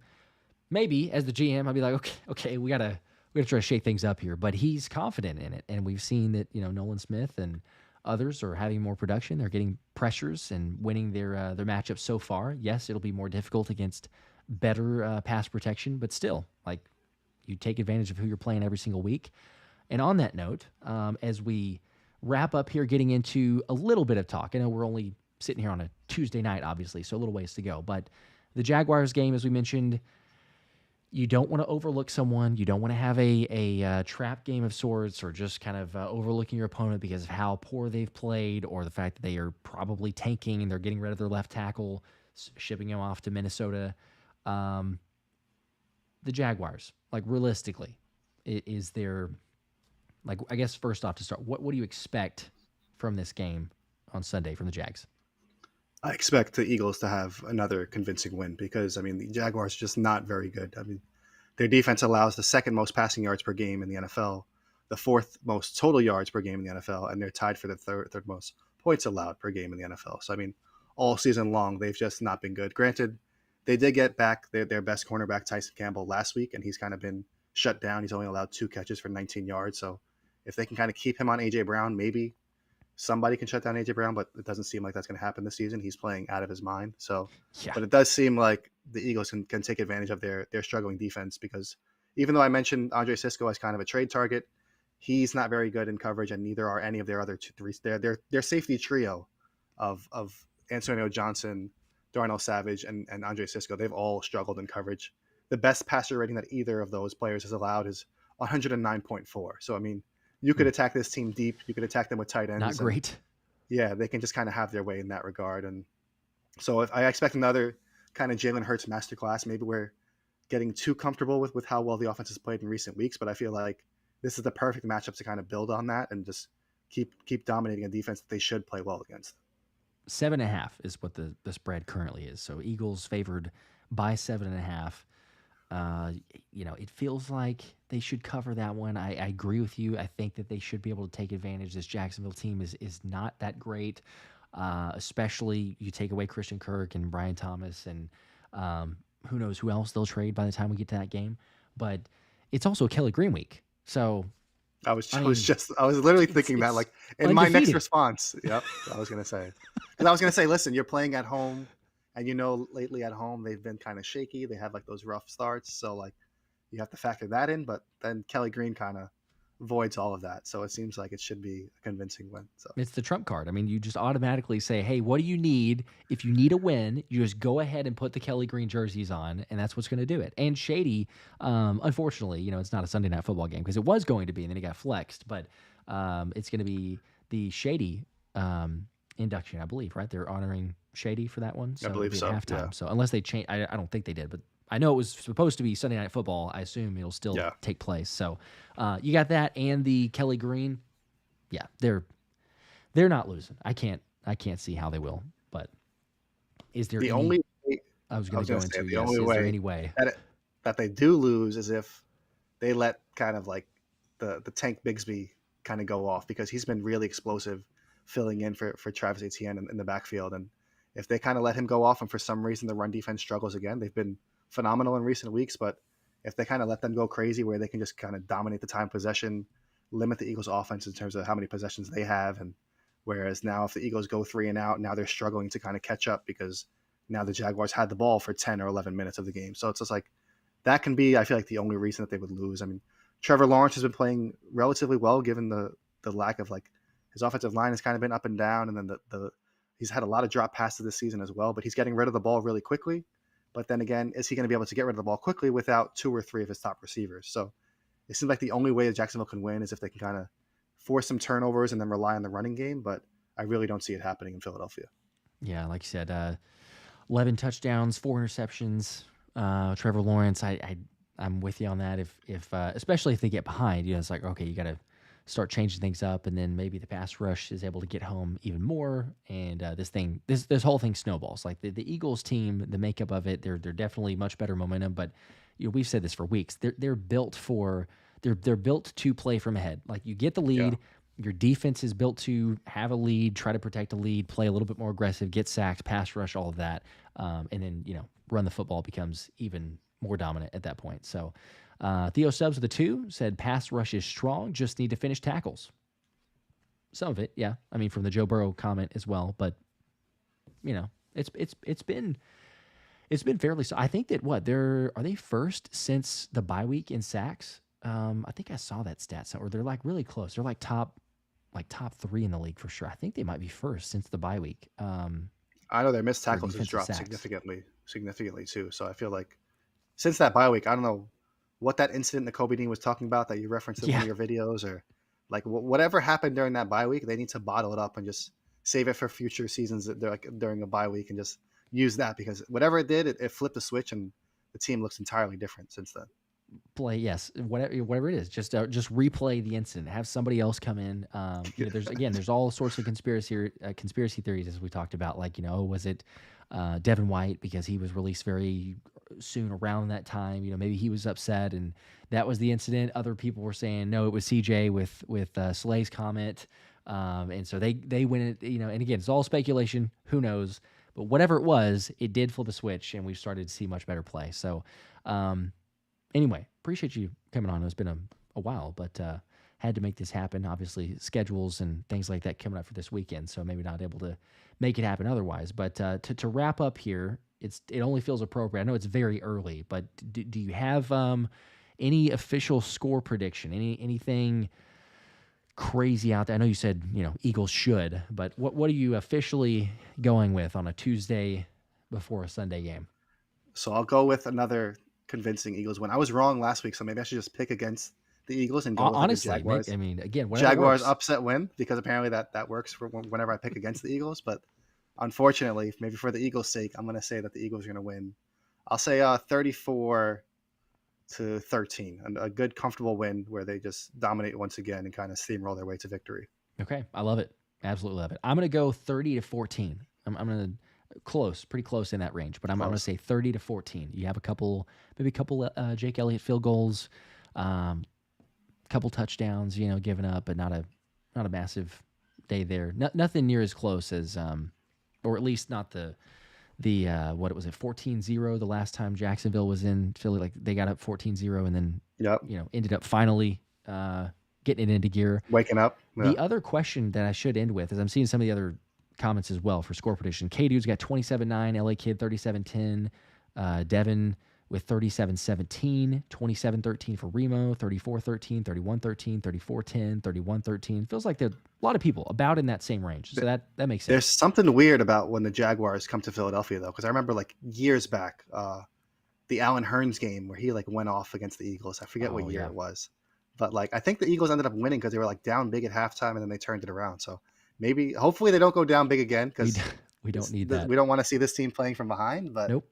maybe as the GM, I'd be like, okay, we gotta try to shake things up here. But he's confident in it, and we've seen that Nolan Smith and others are having more production. They're getting pressures and winning their matchups so far. Yes, it'll be more difficult against better pass protection, but still, like, you take advantage of who you're playing every single week. And on that note, as we wrap up here, getting into a little bit of talk. I know we're only sitting here on a Tuesday night, obviously, so a little ways to go. But the Jaguars game, as we mentioned, you don't want to overlook someone. You don't want to have a trap game of sorts, or just kind of overlooking your opponent because of how poor they've played, or the fact that they are probably tanking and they're getting rid of their left tackle, shipping him off to Minnesota. The Jaguars, like, realistically, is there, like, I guess first off to start, what do you expect from this game on Sunday from the Jags? I expect the Eagles to have another convincing win because, I mean, the Jaguars are just not very good. I mean, their defense allows the second most passing yards per game in the NFL, the fourth most total yards per game in the NFL, and they're tied for the third most points allowed per game in the NFL. So, I mean, all season long, they've just not been good. Granted, they did get back their best cornerback, Tyson Campbell, last week, and he's kind of been shut down. He's only allowed 2 catches for 19 yards. So if they can kind of keep him on A.J. Brown, maybe somebody can shut down A.J. Brown, but it doesn't seem like that's going to happen this season. He's playing out of his mind. So, Yeah. but it does seem like the Eagles can take advantage of their struggling defense, because even though I mentioned Andre Cisco as kind of a trade target, he's not very good in coverage, and neither are any of their other their safety trio of Antonio Johnson, Darnell Savage, and Andre Cisco. They've all struggled in coverage. The best passer rating that either of those players has allowed is 109.4. So, I mean, you could attack this team deep. You could attack them with tight ends. Not great. Yeah, they can just kind of have their way in that regard. And so if I expect another kind of Jalen Hurts masterclass, maybe we're getting too comfortable with how well the offense has played in recent weeks, but I feel like this is the perfect matchup to kind of build on that and just keep dominating a defense that they should play well against. 7.5 is what the spread currently is. So Eagles favored by 7.5. It feels like they should cover that one. I agree with you. I think that they should be able to take advantage. This Jacksonville team is not that great, especially you take away Christian Kirk and Brian Thomas and who knows who else they'll trade by the time we get to that game. But it's also Kelly Green week. So I was literally thinking that, like, in my next response. Yep, I was gonna say, because I was gonna say, listen, you're playing at home, and lately at home they've been kind of shaky. They have like those rough starts, so like you have to factor that in. But then Kelly Green kind of voids all of that, so it seems like it should be a convincing win. So it's the trump card. I mean, you just automatically say, hey, what do you need? If you need a win, you just go ahead and put the Kelly Green jerseys on, and that's what's going to do it. And Shady, unfortunately, it's not a Sunday Night Football game because it was going to be, and then it got flexed. But it's going to be the Shady induction, I believe, right? They're honoring Shady for that one. So I believe so. Halftime. Yeah. So unless they change, I don't think they did, but I know it was supposed to be Sunday Night Football. I assume it'll still take place. So you got that and the Kelly Green. Yeah, they're not losing. I can't see how they will. But is there only way, I was going to go into the only way, is there any way that they do lose is if they let kind of like the Tank Bigsby kind of go off, because he's been really explosive filling in for Travis Etienne in the backfield. And if they kind of let him go off and for some reason the run defense struggles again, they've been phenomenal in recent weeks, but if they kind of let them go crazy where they can just kind of dominate the time possession, limit the Eagles offense in terms of how many possessions they have, and whereas now if the Eagles go 3 and out, now they're struggling to kind of catch up because now the Jaguars had the ball for 10 or 11 minutes of the game. So it's just like that can be, I feel like, the only reason that they would lose. I mean, Trevor Lawrence has been playing relatively well given the lack of, like, his offensive line has kind of been up and down, and then he's had a lot of drop passes this season as well, but he's getting rid of the ball really quickly. But then again, is he going to be able to get rid of the ball quickly without 2 or 3 of his top receivers? So it seems like the only way that Jacksonville can win is if they can kind of force some turnovers and then rely on the running game. But I really don't see it happening in Philadelphia. Yeah, like you said, 11 touchdowns, 4 interceptions. Trevor Lawrence, I'm with you on that. If especially if they get behind, it's like, okay, you got to start changing things up, and then maybe the pass rush is able to get home even more, and this whole thing snowballs. Like the Eagles team, the makeup of it, they're definitely much better momentum, but we've said this for weeks. They're built to play from ahead. Like you get the lead, your defense is built to have a lead, try to protect a lead, play a little bit more aggressive, get sacks, pass rush, all of that, and then run the football becomes even more dominant at that point. So Theo Stubbs with a 2 said pass rush is strong, just need to finish tackles. Some of it, yeah. I mean, from the Joe Burrow comment as well, but it's been fairly. I think that are they first since the bye week in sacks? I think I saw that stat, or they're like really close. They're like top 3 in the league for sure. I think they might be first since the bye week. I know their missed tackles has dropped significantly too. So I feel like since that bye week, I don't know what that incident Nakobe Dean was talking about that you referenced in one of your videos, or like whatever happened during that bye week, they need to bottle it up and just save it for future seasons during a bye week and just use that, because whatever it did, it flipped the switch and the team looks entirely different since then. Whatever it is, just replay the incident. Have somebody else come in. There's all sorts of conspiracy theories as we talked about. Like was it Devin White because he was released very soon around that time? Maybe he was upset and that was the incident. Other people were saying no, it was CJ with Slay's comment, and so they went. And again, it's all speculation. Who knows? But whatever it was, it did flip a switch, and we started to see much better play. So. Anyway, appreciate you coming on. It's been a while, but had to make this happen. Obviously, schedules and things like that coming up for this weekend, so maybe not able to make it happen otherwise. But to wrap up here, it only feels appropriate. I know it's very early, but do you have any official score prediction? Anything crazy out there? I know you said Eagles should, but what are you officially going with on a Tuesday before a Sunday game? So I'll go with another convincing Eagles win. I was wrong last week, so maybe I should just pick against the Eagles and go with Honestly, the Jaguars. I mean, again, Jaguars upset win, because apparently that works for whenever I pick against the Eagles. But unfortunately, maybe for the Eagles' sake, I'm going to say that the Eagles are going to win. I'll say 34-13, a good, comfortable win where they just dominate once again and kind of steamroll their way to victory. Okay, I love it. Absolutely love it. I'm going to go 30-14. I'm going to pretty close in that range, but I'm going to say 30-14. You have maybe a couple Jake Elliott field goals, couple touchdowns, given up, but not a massive day there. Nothing near as close as, or at least not the what was it, 14-0 the last time Jacksonville was in Philly. Like they got up 14-0 and then ended up finally getting it into gear, waking up. The other question that I should end with is I'm seeing some of the other comments as well for score prediction. K-Dude's got 27-9, LA Kid 37-10, Devin with 37-17, 27-13 for Remo, 34-13, 31-13, 34-10, 31-13. Feels like there are a lot of people about in that same range. So that makes sense. There's something weird about when the Jaguars come to Philadelphia, though, because I remember like years back, the Allen Hurns game where he like went off against the Eagles. I forget what year it was. But like I think the Eagles ended up winning because they were like down big at halftime and then they turned it around. So hopefully they don't go down big again, because we don't need that. We don't want to see this team playing from behind. But nope.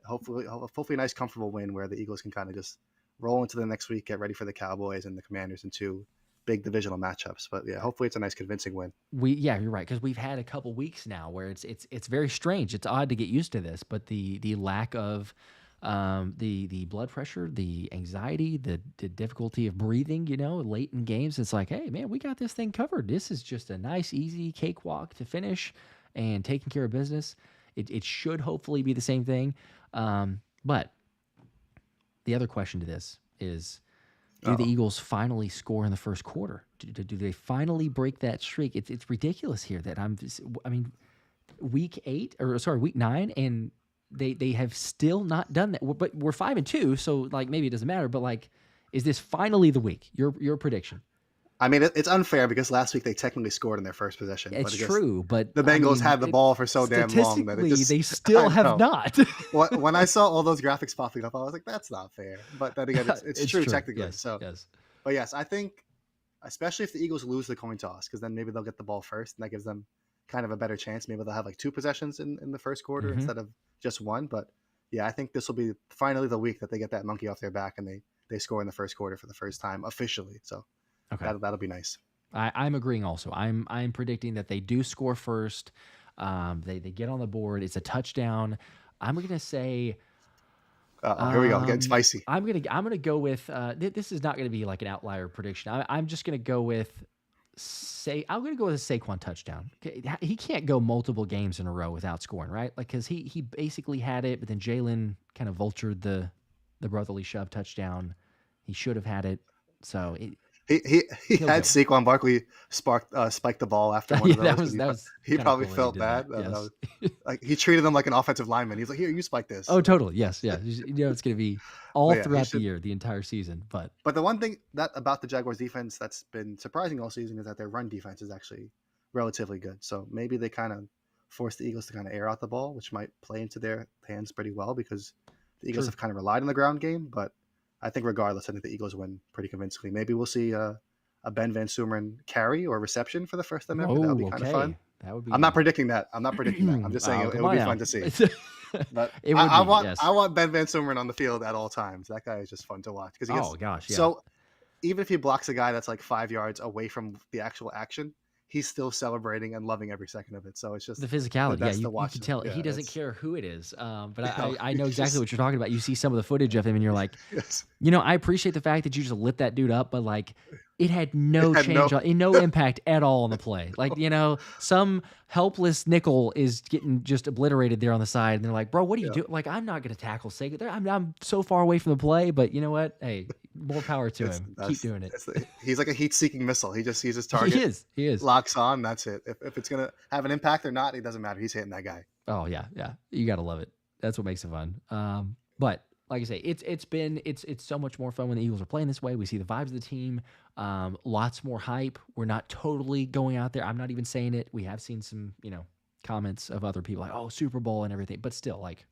Hopefully a nice, comfortable win where the Eagles can kind of just roll into the next week, get ready for the Cowboys and the Commanders in two big divisional matchups. But yeah, hopefully it's a nice, convincing win. You're right, because we've had a couple weeks now where it's very strange. It's odd to get used to this, but the lack of the blood pressure, the anxiety, the difficulty of breathing, late in games, it's like, hey man, we got this thing covered. This is just a nice, easy cakewalk to finish and taking care of business. It should hopefully be the same thing. But the other question to this is, do the Eagles finally score in the first quarter? Do they finally break that streak? It's ridiculous here that week 9, and they have still not done that. But we're 5-2, so like maybe it doesn't matter. But like, is this finally the week? Your prediction? I mean, it's unfair because last week they technically scored in their first possession. It's true, but the Bengals had the ball for so damn long that they still have not. When I saw all those graphics popping up, I was like, that's not fair. But then again, it's true technically. Yes, so, yes. But yes, I think, especially if the Eagles lose the coin toss, because then maybe they'll get the ball first, and that gives them kind of a better chance. Maybe they'll have like two possessions in the first quarter instead of just one. But yeah, I think this will be finally the week that they get that monkey off their back and they score in the first quarter for the first time officially. So. Okay. That'll be nice. I'm agreeing also. I'm predicting that they do score first. They get on the board. It's a touchdown. I'm going to say. Here we go. Getting spicy. I'm gonna go with. This is not going to be like an outlier prediction. I'm just going to go with. I'm going to go with a Saquon touchdown. He can't go multiple games in a row without scoring, right? Like, because he basically had it, but then Jalen kind of vultured the brotherly shove touchdown. He should have had it. So. He had Saquon Barkley spike the ball after one of those. He probably felt bad. Yes. Like he treated them like an offensive lineman. He's like, "Here, you spike this." Oh, totally. Yes, yeah. It's going to be all throughout the year, the entire season. But the one thing about the Jaguars defense that's been surprising all season is that their run defense is actually relatively good. So maybe they kind of force the Eagles to kind of air out the ball, which might play into their hands pretty well because the Eagles have kind of relied on the ground game, but. I think regardless, I think the Eagles win pretty convincingly. Maybe we'll see a Ben Van Sumeren carry or reception for the first time ever. That would be kind of fun. That would be. I'm not predicting that. I'm just saying it would be fun to see. But I want Ben Van Sumeren on the field at all times. That guy is just fun to watch because So even if he blocks a guy that's like 5 yards away from the actual action, he's still celebrating and loving every second of it. So it's just the physicality. Yeah, you can tell he doesn't care who it is. But I know exactly what you're talking about. You see some of the footage of him and you're like, I appreciate the fact that you just lit that dude up, but like It had no change, no impact at all on the play. Like, some helpless nickel is getting just obliterated there on the side, and they're like, "Bro, what are you doing?" Like, I'm not going to tackle Saquon. I'm so far away from the play, but you know what? Hey, more power to him. Keep doing it. He's like a heat-seeking missile. He just sees his target. He is. Locks on. That's it. If it's gonna have an impact or not, it doesn't matter. He's hitting that guy. Oh yeah. You gotta love it. That's what makes it fun. But like I say, it's so much more fun when the Eagles are playing this way. We see the vibes of the team. Lots more hype. We're not totally going out there. I'm not even saying it. We have seen some, comments of other people like, "Oh, Super Bowl and everything," but still, like,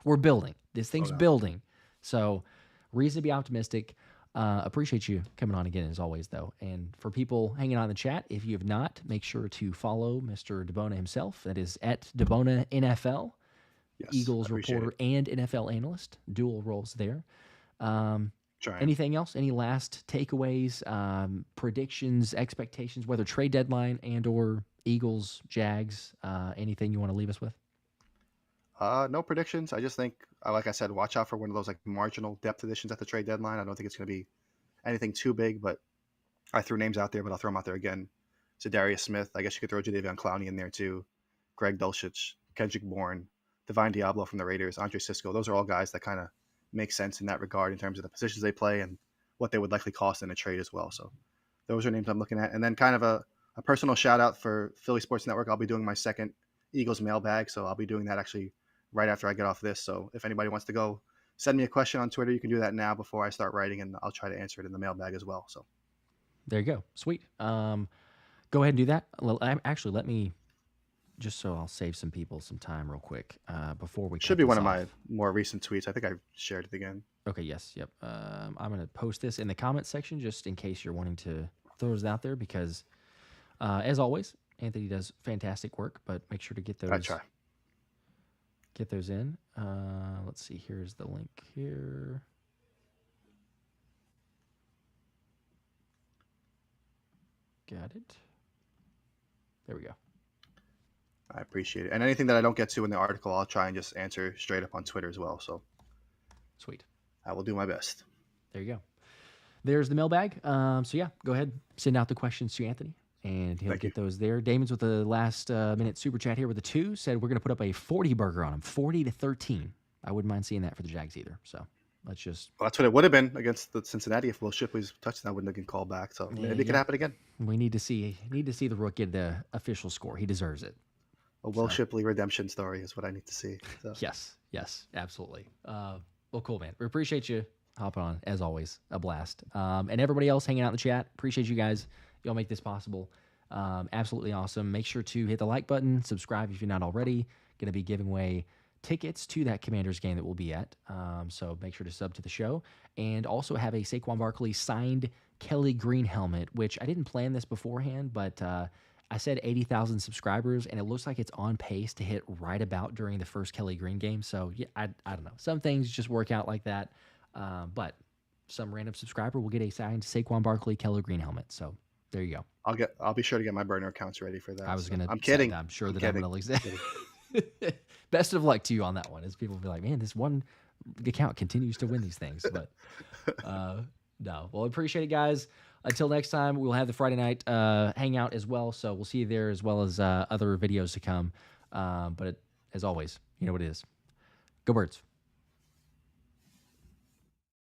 we're building. This thing's building. So, reason to be optimistic. Appreciate you coming on again as always, though. And for people hanging out in the chat, if you have not, make sure to follow Mr. DiBona himself. That is at DiBona NFL. Yes, Eagles reporter and NFL analyst, dual roles there. Anything else? Any last takeaways, predictions, expectations, whether trade deadline and or Eagles, Jags, anything you want to leave us with? No predictions. I just think, like I said, watch out for one of those like marginal depth additions at the trade deadline. I don't think it's going to be anything too big, but I threw names out there, but I'll throw them out there again. Zadarius Smith. I guess you could throw Jadeveon Clowney in there too. Greg Dulcich, Kendrick Bourne, Divine Diablo from the Raiders, Andre Sisco. Those are all guys that kind of make sense in that regard in terms of the positions they play and what they would likely cost in a trade as well. So those are names I'm looking at. And then kind of a personal shout out for Philly Sports Network. I'll be doing my second Eagles mailbag. So I'll be doing that actually right after I get off this. So if anybody wants to go send me a question on Twitter, you can do that now before I start writing, and I'll try to answer it in the mailbag as well. So there you go. Sweet. Go ahead and do that. Actually, let me, just so I'll save some people some time real quick before we should be one of my more recent tweets. I think I shared it again. Okay. Yes. Yep. I'm going to post this in the comments section just in case you're wanting to throw those out there because, as always, Anthony does fantastic work, but make sure to get those. I try. Get those in. Let's see. Here's the link here. Got it. There we go. I appreciate it. And anything that I don't get to in the article, I'll try and just answer straight up on Twitter as well. So sweet. I will do my best. There you go. There's the mailbag. So yeah, go ahead. Send out the questions to Anthony. And he'll get those there. Damon's with the last minute super chat here with the 2. Said we're going to put up a 40 burger on him, 40-13. I wouldn't mind seeing that for the Jags either. So let's just. Well, that's what it would have been against the Cincinnati if Will Shipley's touchdown wouldn't have been called back. So maybe it could happen again. We need to see the Rook get the official score. He deserves it. A Will Shipley redemption story is what I need to see. So. Yes, absolutely. Well, cool, man. We appreciate you hopping on as always. A blast. And everybody else hanging out in the chat. Appreciate you guys. Y'all make this possible. Absolutely awesome. Make sure to hit the like button, subscribe if you're not already. Going to be giving away tickets to that Commanders game that we'll be at. So make sure to sub to the show. And also have a Saquon Barkley signed Kelly Green helmet, which I didn't plan this beforehand, but I said 80,000 subscribers, and it looks like it's on pace to hit right about during the first Kelly Green game. So yeah, I don't know. Some things just work out like that. But some random subscriber will get a signed Saquon Barkley Kelly Green helmet. So there you go. I'll be sure to get my burner accounts ready for that. I'm kidding. I'm sure that I'm going to best of luck to you on that one. As people will be like, man, this one account continues to win these things. But no. Well, appreciate it, guys. Until next time, we'll have the Friday night hangout as well. So we'll see you there as well as other videos to come. But as always, you know what it is. Go Birds.